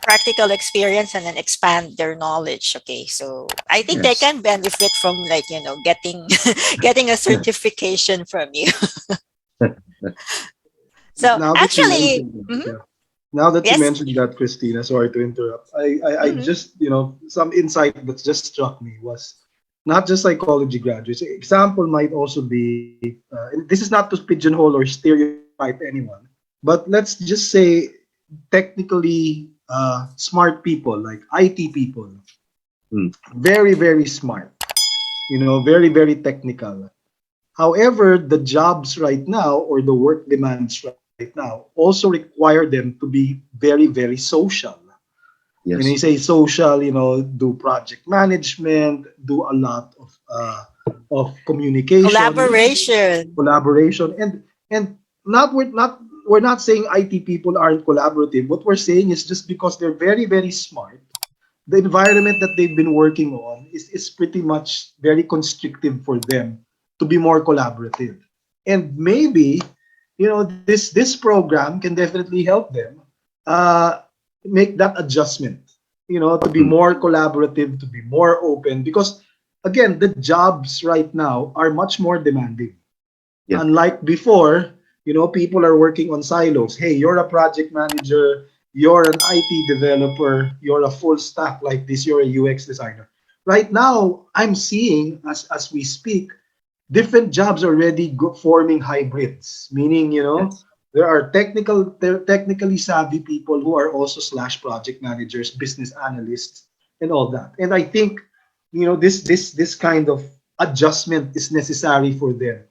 Practical experience, and then expand their knowledge. Okay, so I think they can benefit from, like, getting a certification from you. So now actually, now that you mentioned that, Cristina, sorry to interrupt. I just, some insight that just struck me was not just psychology graduates. Example might also be, and this is not to pigeonhole or stereotype anyone, but let's just say technically smart people, like IT people, very, very smart, very, very technical. However, the jobs right now, or the work demands right now, also require them to be very, very social. Yes. When you say social, do project management, do a lot of communication, collaboration, and we're not saying IT people aren't collaborative. What we're saying is, just because they're very, very smart, the environment that they've been working on is pretty much very constrictive for them to be more collaborative. And maybe, this program can definitely help them make that adjustment, to be more collaborative, to be more open, because again, the jobs right now are much more demanding. Yeah. Unlike before, people are working on silos. Hey, you're a project manager, you're an IT developer, you're a full stack like this, you're a UX designer. Right now, I'm seeing, as we speak, different jobs already forming hybrids, meaning, there are technically savvy people who are also / project managers, business analysts, and all that. And I think, this kind of adjustment is necessary for them.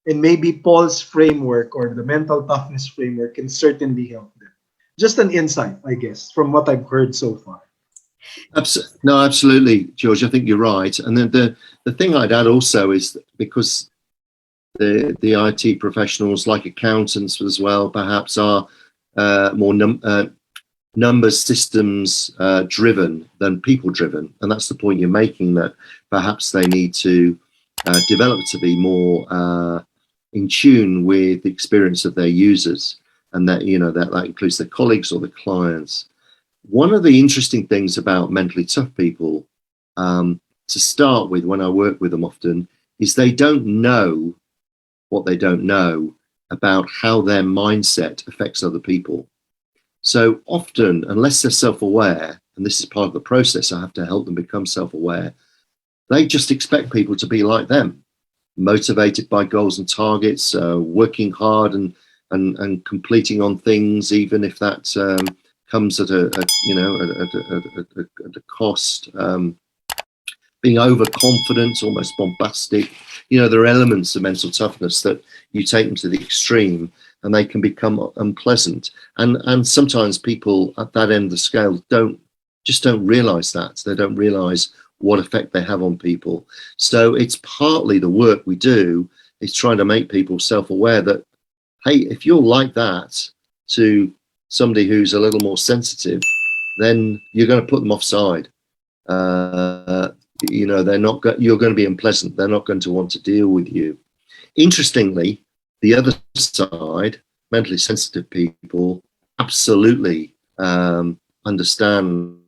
And maybe Paul's framework or the mental toughness framework can certainly help them. Just an insight, I guess, from what I've heard so far. No, absolutely, George. I think you're right. And then the thing I'd add also is because the IT professionals, like accountants as well, perhaps are more numbers systems driven than people driven, and that's the point you're making, that perhaps they need to develop to be more in tune with the experience of their users, and that that includes their colleagues or the clients. One of the interesting things about mentally tough people, to start with, when I work with them often, is they don't know what they don't know about how their mindset affects other people. So often, unless they're self-aware, and this is part of the process, I have to help them become self-aware, they just expect people to be like them, motivated by goals and targets, working hard and completing on things, even if that comes at a cost. Being overconfident, almost bombastic. There are elements of mental toughness that you take them to the extreme and they can become unpleasant. And sometimes people at that end of the scale don't realize that. They don't realize what effect they have on people. So it's partly the work we do is trying to make people self-aware that, hey, if you're like that to somebody who's a little more sensitive, then you're going to put them offside. They're not. You're going to be unpleasant. They're not going to want to deal with you. Interestingly, the other side, mentally sensitive people, absolutely understand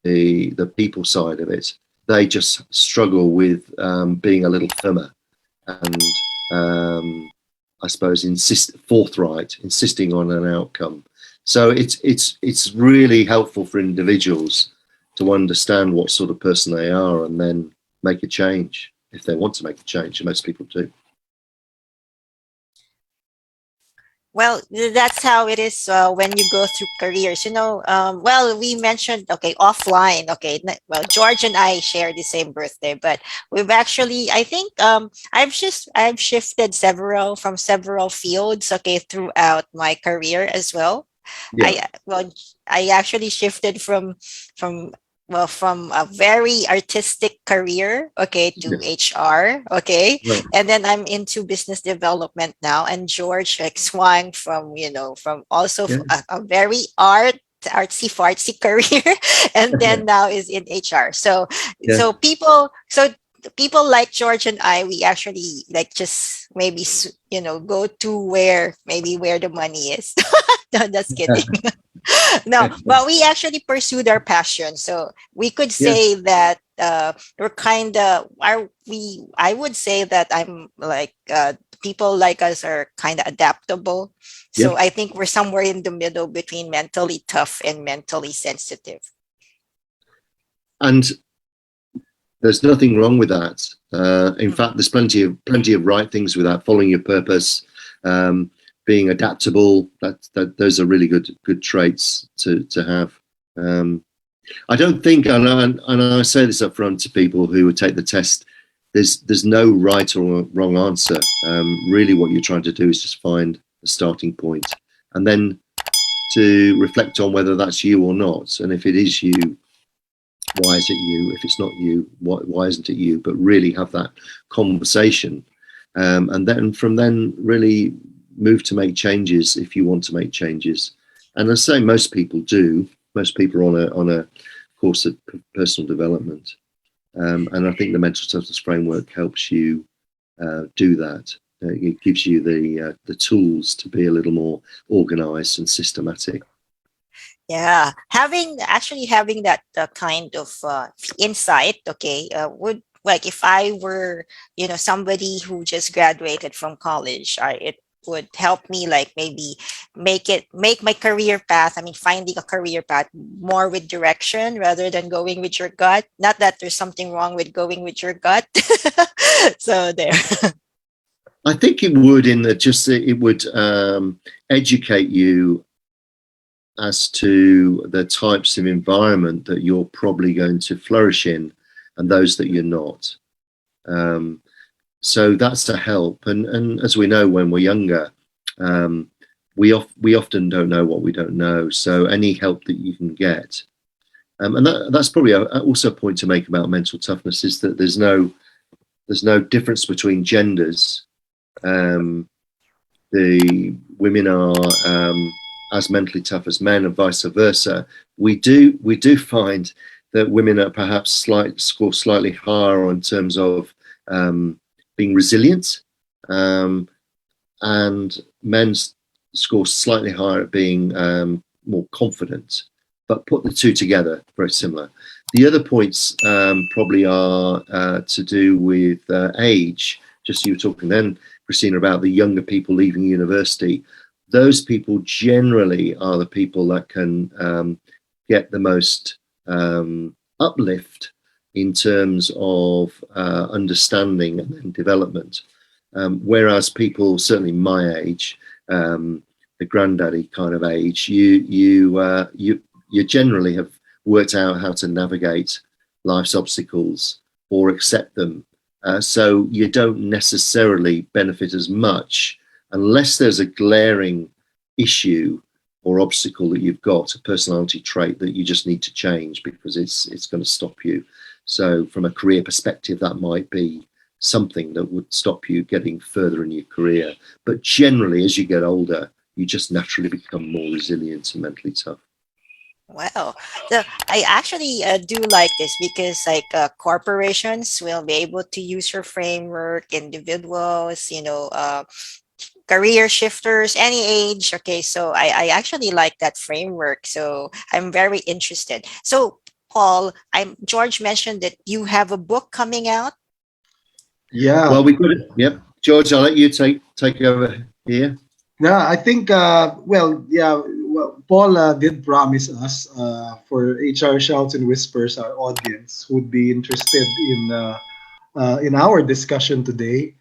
the people side of it. They just struggle with being a little firmer and I suppose forthright, insisting on an outcome. So it's really helpful for individuals to understand what sort of person they are and then make a change if they want to make a change, and most people do. Well, that's how it is when you go through careers. Well, we mentioned, okay, offline. Okay, well, George and I share the same birthday, but we've actually, I think, I've shifted from several fields, okay, throughout my career as well. Yeah. I actually shifted from a very artistic career, okay, to HR, okay, Right. and then I'm into business development now. And George like swung from from also a very artsy fartsy career, and then now is in HR. So people like George and I, we actually like just maybe go to where the money is. No, that's kidding. No, but we actually pursued our passion. So we could say that we're kind of, I would say that I'm like, people like us are kind of adaptable. So I think we're somewhere in the middle between mentally tough and mentally sensitive. And there's nothing wrong with that. In fact, there's plenty of right things with that. Following your purpose, being adaptable. That those are really good traits to have. I don't think, and I say this up front to people who would take the test, there's no right or wrong answer. Really, what you're trying to do is just find a starting point, and then to reflect on whether that's you or not. And if it is you, why is it you? If it's not you, why isn't it you? But really have that conversation, and then from then really move to make changes if you want to make changes. And I say most people do. Most people are on a course of personal development, and I think the mental toughness framework helps you do that. It gives you the tools to be a little more organized and systematic. Yeah, having that kind of insight, okay, would, like, if I were somebody who just graduated from college, it would help me like maybe make my career path, finding a career path more with direction rather than going with your gut. Not that there's something wrong with going with your gut. So there. I think it would, in that just it would educate you as to the types of environment that you're probably going to flourish in and those that you're not. So that's a help. And as we know, when we're younger, we often don't know what we don't know. So any help that you can get. And that's probably also a point to make about mental toughness, is that there's no difference between genders. The women are as mentally tough as men, and vice versa. We do find that women are perhaps score slightly higher in terms of being resilient, and men score slightly higher at being more confident. But put the two together, very similar. The other points probably are to do with age. Just you were talking then, Cristina, about the younger people leaving university. Those people generally are the people that can get the most uplift in terms of understanding and development. Whereas people, certainly my age, the granddaddy kind of age, you generally have worked out how to navigate life's obstacles or accept them. So you don't necessarily benefit as much unless there's a glaring issue or obstacle that you've got, a personality trait that you just need to change because it's going to stop you. So from a career perspective, that might be something that would stop you getting further in your career. But generally, as you get older, you just naturally become more resilient and mentally tough. Wow. So I actually do like this because corporations will be able to use your framework, individuals, career shifters, any age. Okay, so I actually like that framework. So I'm very interested. So Paul, George mentioned that you have a book coming out. Yeah. Well, we could. Yep, George, I'll let you take over here. Yeah, I think. Well, Paul did promise us for HR Shouts and Whispers, our audience who would be interested in our discussion today.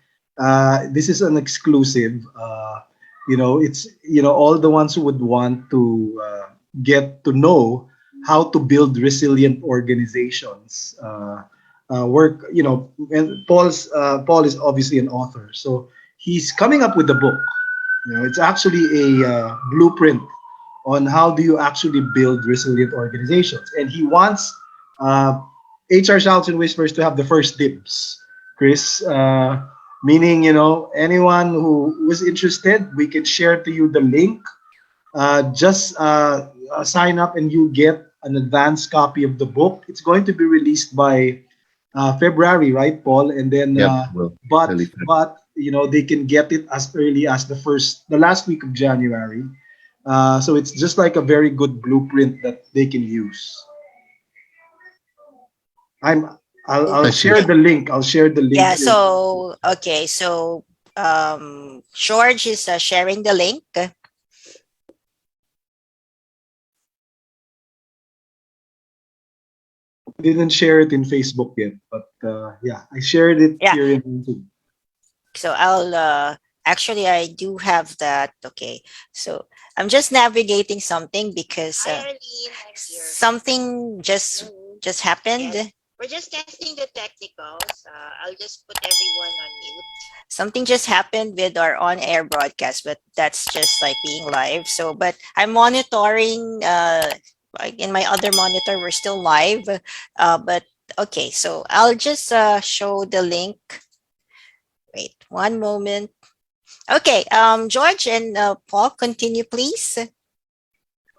This is an exclusive. It's all the ones who would want to get to know how to build resilient organizations. Work, and Paul is obviously an author, so he's coming up with a book. It's actually a blueprint on how do you actually build resilient organizations, and he wants HR Shouts and Whispers to have the first dibs, Chris. Meaning, anyone who was interested, we can share to you the link. Just sign up and you get an advanced copy of the book. It's going to be released by February, right, Paul? And then, but they can get it as early as the last week of January. So it's just like a very good blueprint that they can use. I'll share the link. I'll share the link. Yeah. So okay. So George is sharing the link. Didn't share it in Facebook yet, but I shared it here in YouTube. So I'll actually I do have that. Okay. So I'm just navigating something because something just happened. Yes. We're just testing the technicals. I'll just put everyone on mute. Something just happened with our on-air broadcast, but that's just like being live. So, but I'm monitoring. In my other monitor, we're still live. But okay, so I'll just show the link. Wait, one moment. Okay, George and Paul, continue, please.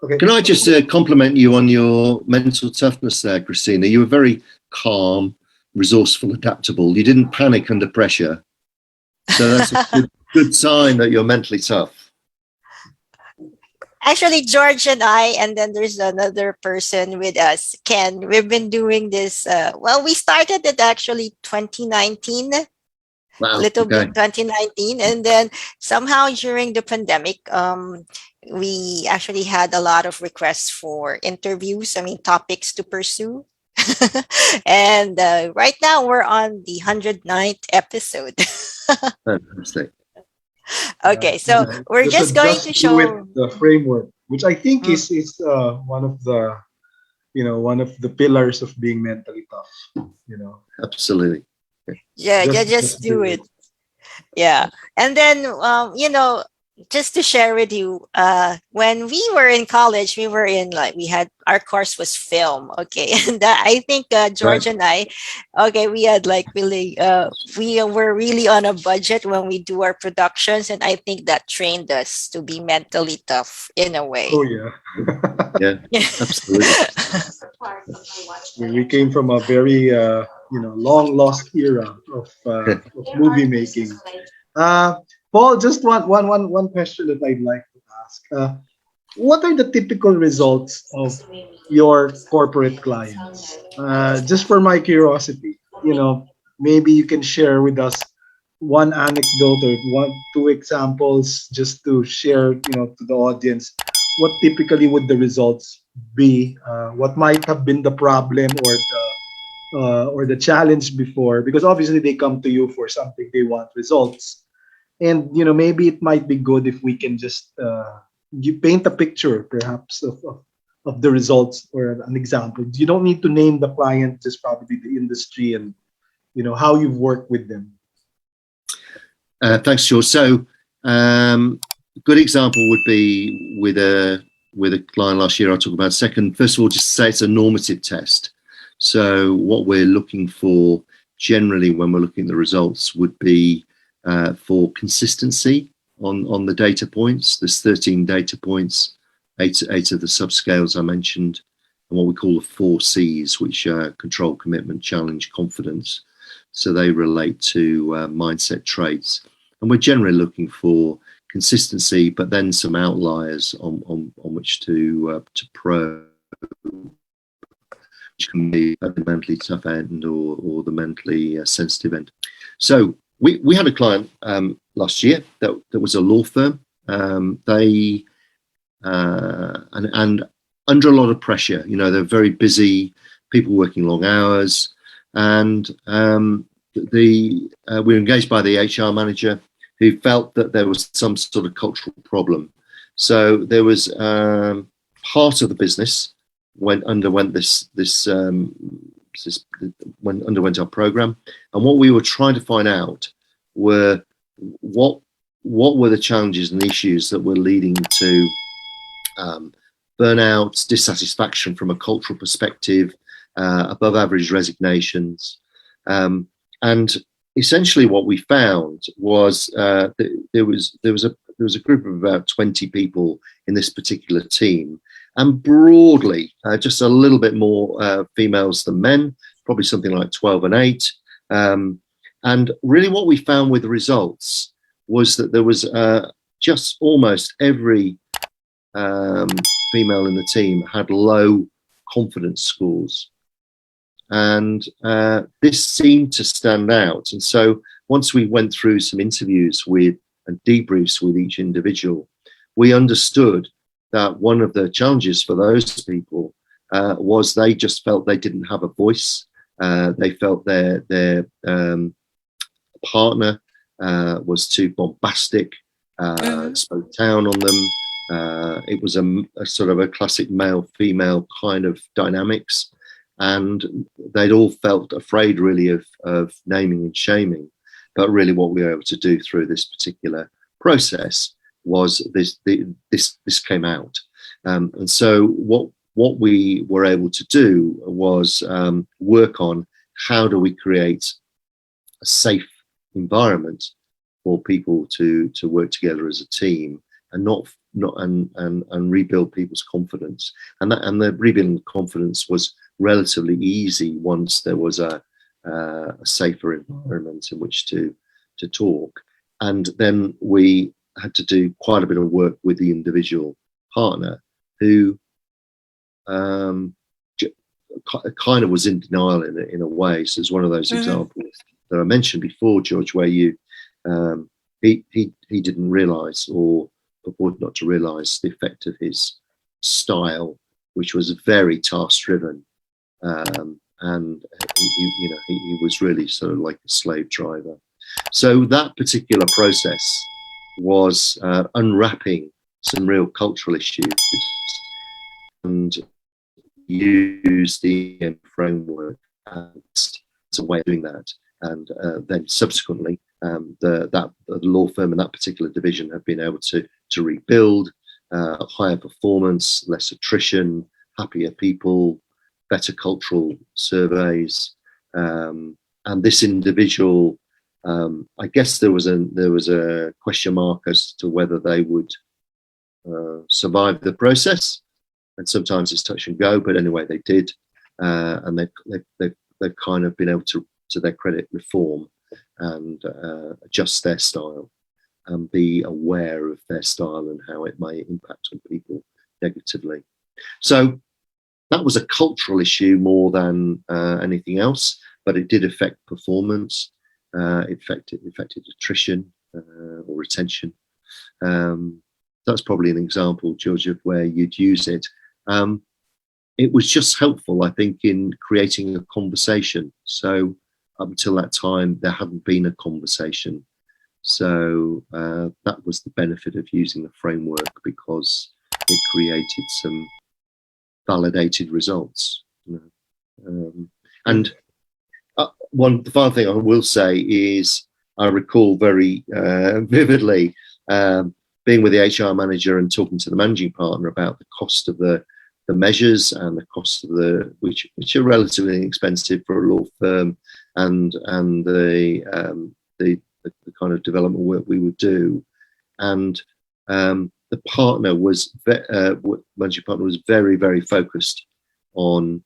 Okay. Can I just compliment you on your mental toughness there, Cristina? You were very calm, resourceful, adaptable. You didn't panic under pressure. So that's a good sign that you're mentally tough. Actually, George and I, and then there's another person with us, Ken. We've been doing this. We started it actually 2019. Wow, bit 2019, and then somehow during the pandemic, we actually had a lot of requests for interviews. I mean, topics to pursue. And right now we're on the 109th episode. Fantastic. Okay, so we're just going to show the framework. which I think is one of the one of the pillars of being mentally tough. Absolutely. Yeah, just do it. Yeah. And then, just to share with you, when we were in college, we were in we had, our course was film. Okay. And I think George and I, okay, we had really, we were really on a budget when we do our productions. And I think that trained us to be mentally tough in a way. Oh, yeah. Yeah, absolutely. We came from a very, long lost era of movie making. Paul, just one question that I'd like to ask. What are the typical results of your corporate clients? Just for my curiosity, maybe you can share with us one anecdote or two examples just to share, to the audience. What typically would the results be? What might have been the problem or the challenge before? Because obviously they come to you for something, they want results. And maybe it might be good if we can just you paint a picture perhaps of the results or an example. You don't need to name the client, just probably the industry and how you've worked with them. Thanks, George. So a good example would be with a client last year. I'll talk about second. First of all, just to say it's a normative test. So what we're looking for generally when we're looking at the results would be for consistency on the data points. There's 13 data points, eight of the subscales I mentioned, and what we call the 4 C's, which are control, commitment, challenge, confidence. So they relate to mindset traits. And we're generally looking for consistency, but then some outliers on which to probe, which can be at the mentally tough end or the mentally sensitive end. So we had a client last year that was a law firm. They and under a lot of pressure, they're very busy, people working long hours, and we were engaged by the HR manager who felt that there was some sort of cultural problem. So there was part of the business underwent underwent our program, and what we were trying to find out were what were the challenges and issues that were leading to burnout, dissatisfaction from a cultural perspective, above average resignations, and essentially what we found was that there was a group of about 20 people in this particular team, and broadly just a little bit more females than men, probably something like 12 and 8. And really what we found with the results was that there was just almost every female in the team had low confidence scores. And this seemed to stand out. And so once we went through some interviews and debriefs with each individual, we understood that one of the challenges for those people was they just felt they didn't have a voice. They felt their partner was too bombastic, spoke down on them. It was a sort of a classic male-female kind of dynamics. And they'd all felt afraid really of naming and shaming. But really what we were able to do through this particular process was this came out. And so what we were able to do was work on how do we create a safe environment for people to work together as a team and and rebuild people's confidence. And the rebuilding confidence was relatively easy once there was a safer environment in which to talk. And then we had to do quite a bit of work with the individual partner who kind of was in denial in a way. So it's one of those examples that I mentioned before, George, where he didn't realise or purported not to realise the effect of his style, which was very task-driven. And he was really sort of like a slave driver. So that particular process was unwrapping some real cultural issues and use the framework as a way of doing that. And then subsequently, the law firm and that particular division have been able to rebuild, higher performance, less attrition, happier people, better cultural surveys. And this individual, I guess there was a question mark as to whether they would survive the process. And sometimes it's touch and go, but anyway, they did. And they've kind of been able to their credit, reform and adjust their style and be aware of their style and how it may impact on people negatively. So that was a cultural issue more than anything else, but it did affect performance. It affected attrition or retention. That's probably an example, George, of where you'd use it. It was just helpful, I think, in creating a conversation. So up until that time, there hadn't been a conversation. So that was the benefit of using the framework, because it created some validated results. And the final thing I will say is I recall very vividly being with the HR manager and talking to the managing partner about the cost of the measures and the cost of which are relatively inexpensive for a law firm, and the kind of development work we would do. And the partner managing partner was very, very focused on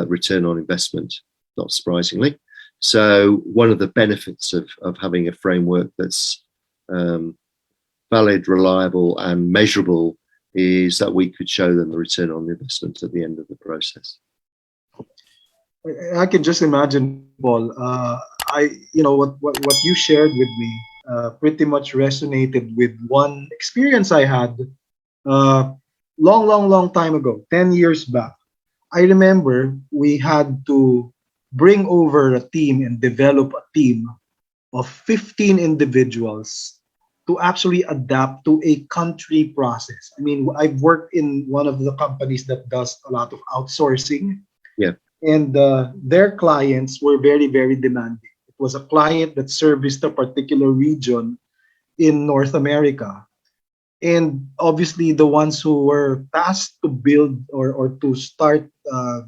return on investment, not surprisingly. So one of the benefits of having a framework that's valid, reliable, and measurable is that we could show them the return on the investment at the end of the process. I can just imagine, Paul. What you shared with me pretty much resonated with one experience I had long time ago, 10 years back. I remember we had to bring over a team and develop a team of 15 individuals to actually adapt to a country process. I mean, I've worked in one of the companies that does a lot of outsourcing. Yeah. And their clients were very, very demanding. It was a client that serviced a particular region in North America. And obviously, the ones who were tasked to build or to start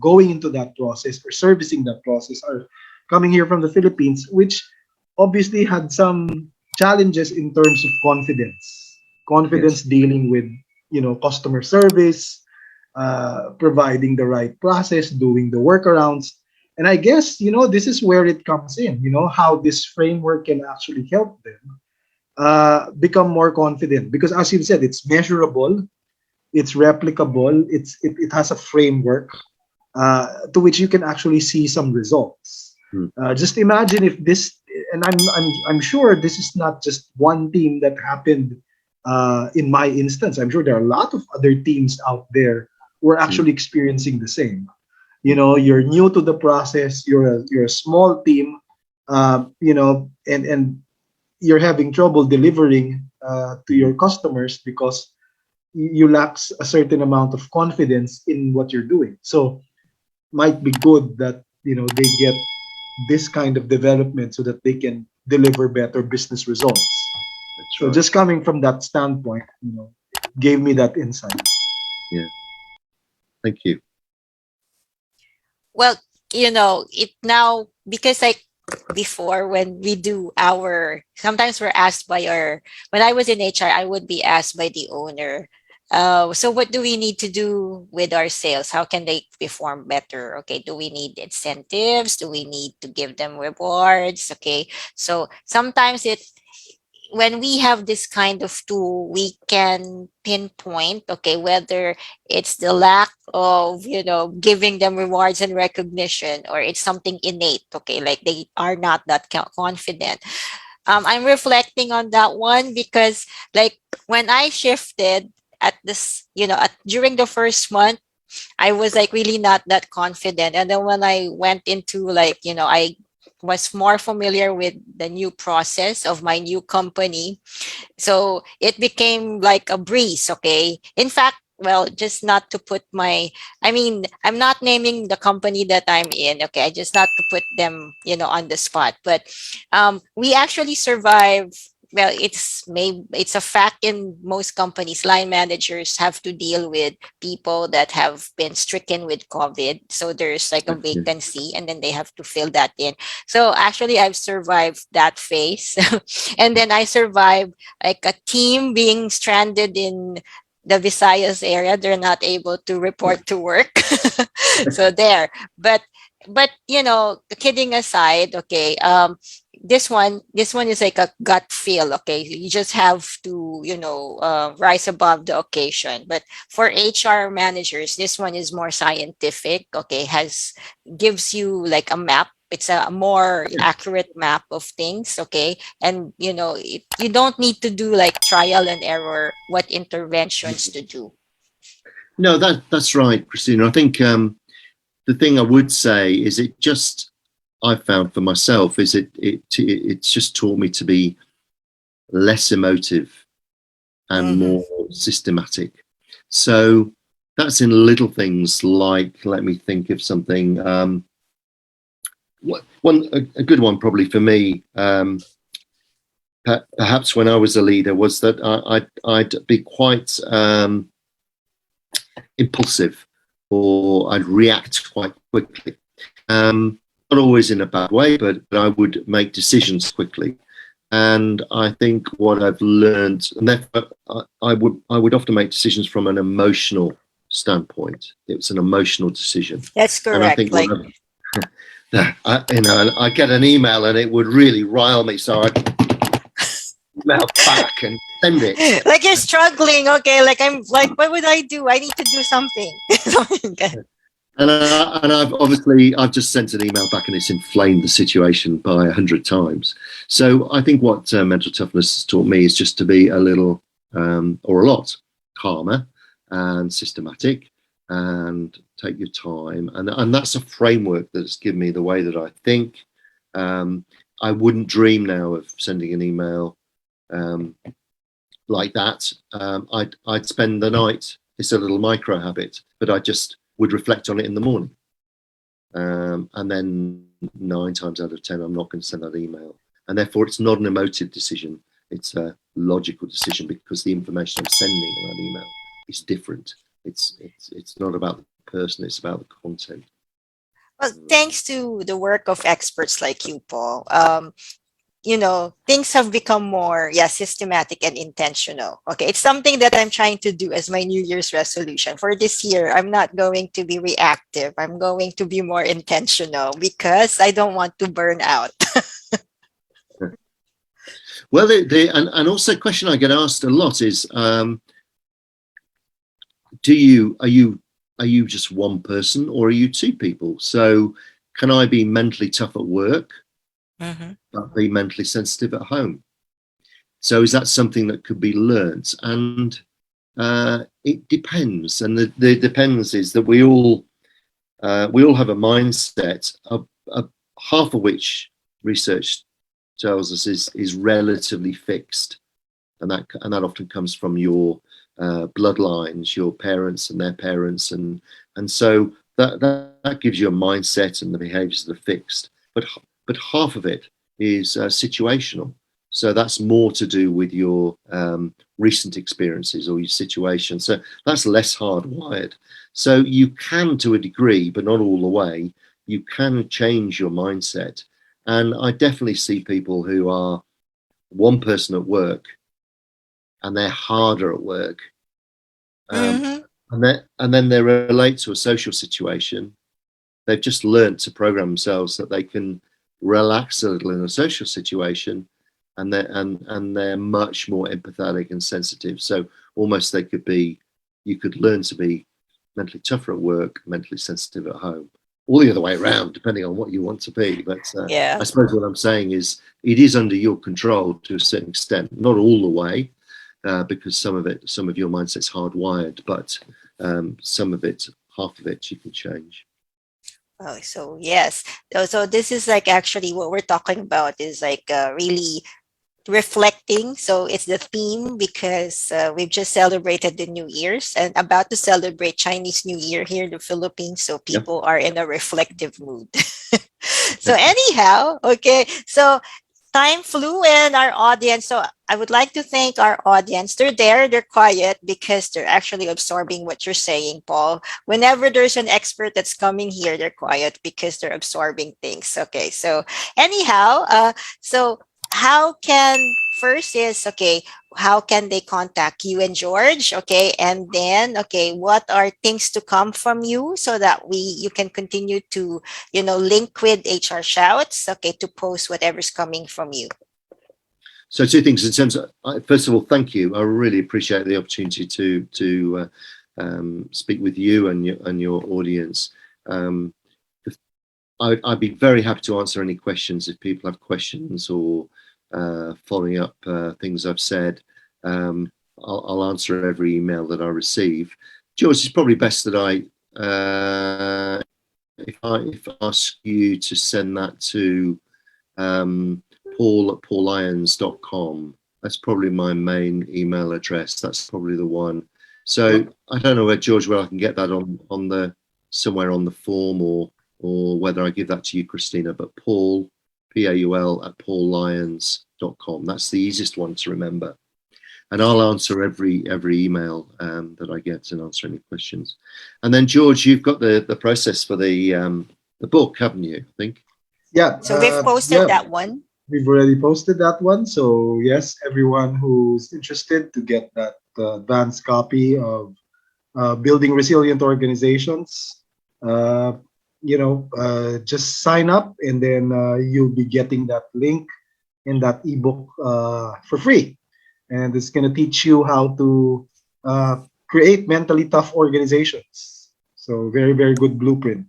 going into that process or servicing that process are coming here from the Philippines, which obviously had some challenges in terms of confidence, yes, dealing with customer service, providing the right process, doing the workarounds. And I guess this is where it comes in, how this framework can actually help them become more confident, because as you've said, it's measurable, it's replicable, it has a framework to which you can actually see some results. Just imagine if this, and I'm sure this is not just one team that happened in my instance. I'm sure there are a lot of other teams out there who are actually experiencing the same. You're new to the process, you're a small team, and you're having trouble delivering to your customers because you lack a certain amount of confidence in what you're doing. So might be good that they get this kind of development so that they can deliver better business results. That's so right. Just coming from that standpoint, gave me that insight. Yeah. Thank you. Well, it now, because like before, when we do sometimes we're asked when I was in HR, I would be asked by the owner, so what do we need to do with our sales? How can they perform better? Okay, do we need incentives? Do we need to give them rewards? Okay, so sometimes when we have this kind of tool, we can pinpoint, okay, whether it's the lack of, giving them rewards and recognition, or it's something innate, okay, like they are not that confident. I'm reflecting on that one because, like, when I shifted at this, during the first month, I was like really not that confident. And then when I went into I was more familiar with the new process of my new company. So it became like a breeze. Okay. In fact, well, just not to put I'm not naming the company that I'm in. Okay. Just not to put them, on the spot, but we actually survive. Well, it's a fact in most companies. Line managers have to deal with people that have been stricken with COVID. So there's like a vacancy, and then they have to fill that in. So actually, I've survived that phase, and then I survived like a team being stranded in the Visayas area. They're not able to report to work. So there, but kidding aside, okay, this one is like a gut feel. Okay, you just have to rise above the occasion. But for HR managers, this one is more scientific. Okay, gives you like a map. It's a more accurate map of things. Okay, and you don't need to do like trial and error what interventions to do. No, that's right, Cristina. I think the thing I would say is I found for myself is it's just taught me to be less emotive and more systematic. So that's in little things like, let me think of something. A good one probably for me, perhaps when I was a leader, was that I'd be quite impulsive, or I'd react quite quickly. Not always in a bad way, but I would make decisions quickly. And I think what I've learned, and that I would often make decisions from an emotional standpoint. It's an emotional decision. That's correct. And I think I get an email and it would really rile me, so I'd email back and send it. Like you're struggling, okay? Like I'm like, what would I do? I need to do something. And I've just sent an email back and it's inflamed the situation by 100 times. So I think what mental toughness has taught me is just to be a little or a lot calmer and systematic and take your time. And that's a framework that's given me the way that I think. I wouldn't dream now of sending an email like that. I'd spend the night. It's a little micro habit, but I just would reflect on it in the morning. And then 9 times out of 10, I'm not going to send that email. And therefore, it's not an emotive decision. It's a logical decision because the information I'm sending in that email is different. It's not about the person, it's about the content. Well, thanks to the work of experts like you, Paul, things have become more, systematic and intentional. Okay, it's something that I'm trying to do as my New Year's resolution. For this year, I'm not going to be reactive. I'm going to be more intentional because I don't want to burn out. Well, and also a question I get asked a lot is, are you just one person or are you 2 people? So can I be mentally tough at work? But be mentally sensitive at home. So is that something that could be learnt? And it depends. And the depends is that we all have a mindset, half of which research tells us is relatively fixed, and that often comes from your bloodlines, your parents and their parents, and so that gives you a mindset and the behaviours that are fixed. But half of it is situational. So that's more to do with your recent experiences or your situation. So that's less hardwired. So you can, to a degree, but not all the way, you can change your mindset. And I definitely see people who are one person at work and they're harder at work. And then they relate to a social situation. They've just learned to program themselves that they can relax a little in a social situation, and they're much more empathetic and sensitive. So almost you could learn to be mentally tougher at work, mentally sensitive at home, or the other way around, depending on what you want to be. But I suppose what I'm saying is it is under your control to a certain extent, not all the way, because some of your mindset's hardwired, but some of it, half of it, you can change. Oh, so yes. So this is like actually what we're talking about is like really reflecting. So it's the theme because we've just celebrated the New Year's and about to celebrate Chinese New Year here in the Philippines. So Yep. people are in a reflective mood. So anyhow, okay. So time flew in our audience. So I would like to thank our audience. They're there, they're quiet because they're actually absorbing what you're saying, Paul. Whenever there's an expert that's coming here, they're quiet because they're absorbing things. Okay. So anyhow, so how can first is okay, how can they contact you and George? Okay. And then okay, what are things to come from you so that you can continue to link with HR Shouts, okay, to post whatever's coming from you. So two things in terms of, first of all, thank you. I really appreciate the opportunity to speak with you and your audience. I'd be very happy to answer any questions if people have questions or following up things I've said. I'll answer every email that I receive. George, it's probably best that if I ask you to send that to paul@paullyons.com. That's probably my main email address. That's probably the one. So I don't know where I can get that on the somewhere on the form or whether I give that to you, Cristina, but Paul, Paul @paullyons.com. That's the easiest one to remember. And I'll answer every email that I get and answer any questions. And then George, you've got the process for the book, haven't you? I think. Yeah. So we've posted that one. We've already posted that one. So yes, everyone who's interested to get that advanced copy of Building Resilient Organizations, just sign up and then you'll be getting that link in that ebook for free. And it's going to teach you how to create mentally tough organizations. So very, very good blueprint.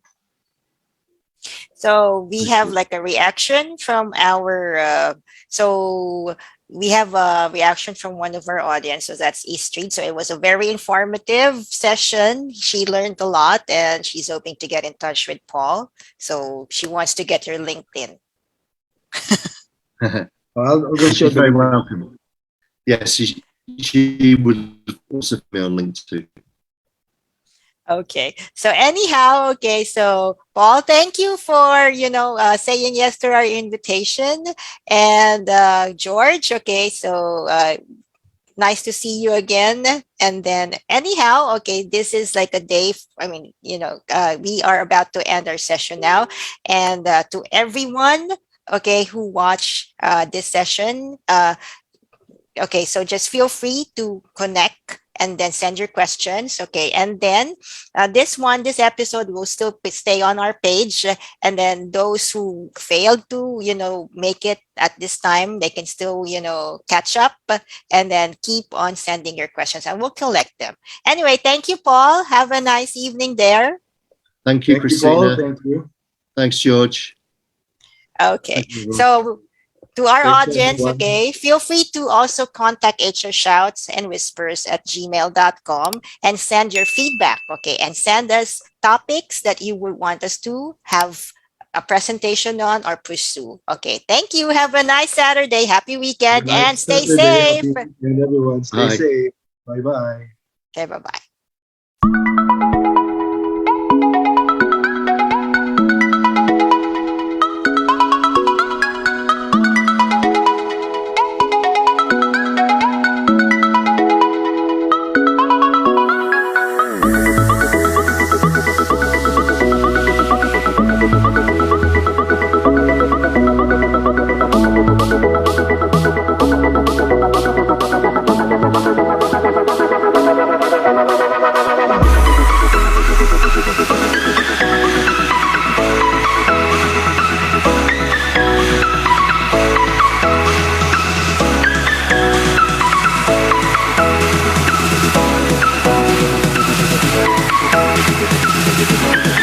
So we have like a reaction from our, so we have a reaction from one of our audience. So that's East Street. So it was a very informative session. She learned a lot and she's hoping to get in touch with Paul. So she wants to get her LinkedIn. I'll share She's very welcome. Yes, she would also be on LinkedIn. Okay. So anyhow, okay. So Paul, thank you for, saying yes to our invitation. And George, okay. So nice to see you again. And then anyhow, okay, this is like a day. We are about to end our session now. And to everyone, okay, who watch this session, okay, so just feel free to connect and then send your questions. Okay. And then this episode will still stay on our page. And then those who failed to, make it at this time, they can still, catch up and then keep on sending your questions and we'll collect them. Anyway, thank you, Paul. Have a nice evening there. Thank you, Cristina. Paul. Thank you. Thanks, George. Okay. You. So to our Thanks, audience, everyone. okay, feel free to also contact HR Shouts and Whispers at gmail.com and send your feedback, okay, and send us topics that you would want us to have a presentation on or pursue. Okay, thank you. Have a nice Saturday. Happy weekend and stay safe. And everyone, stay Bye. safe. Bye-bye. Okay, bye-bye. Thank you.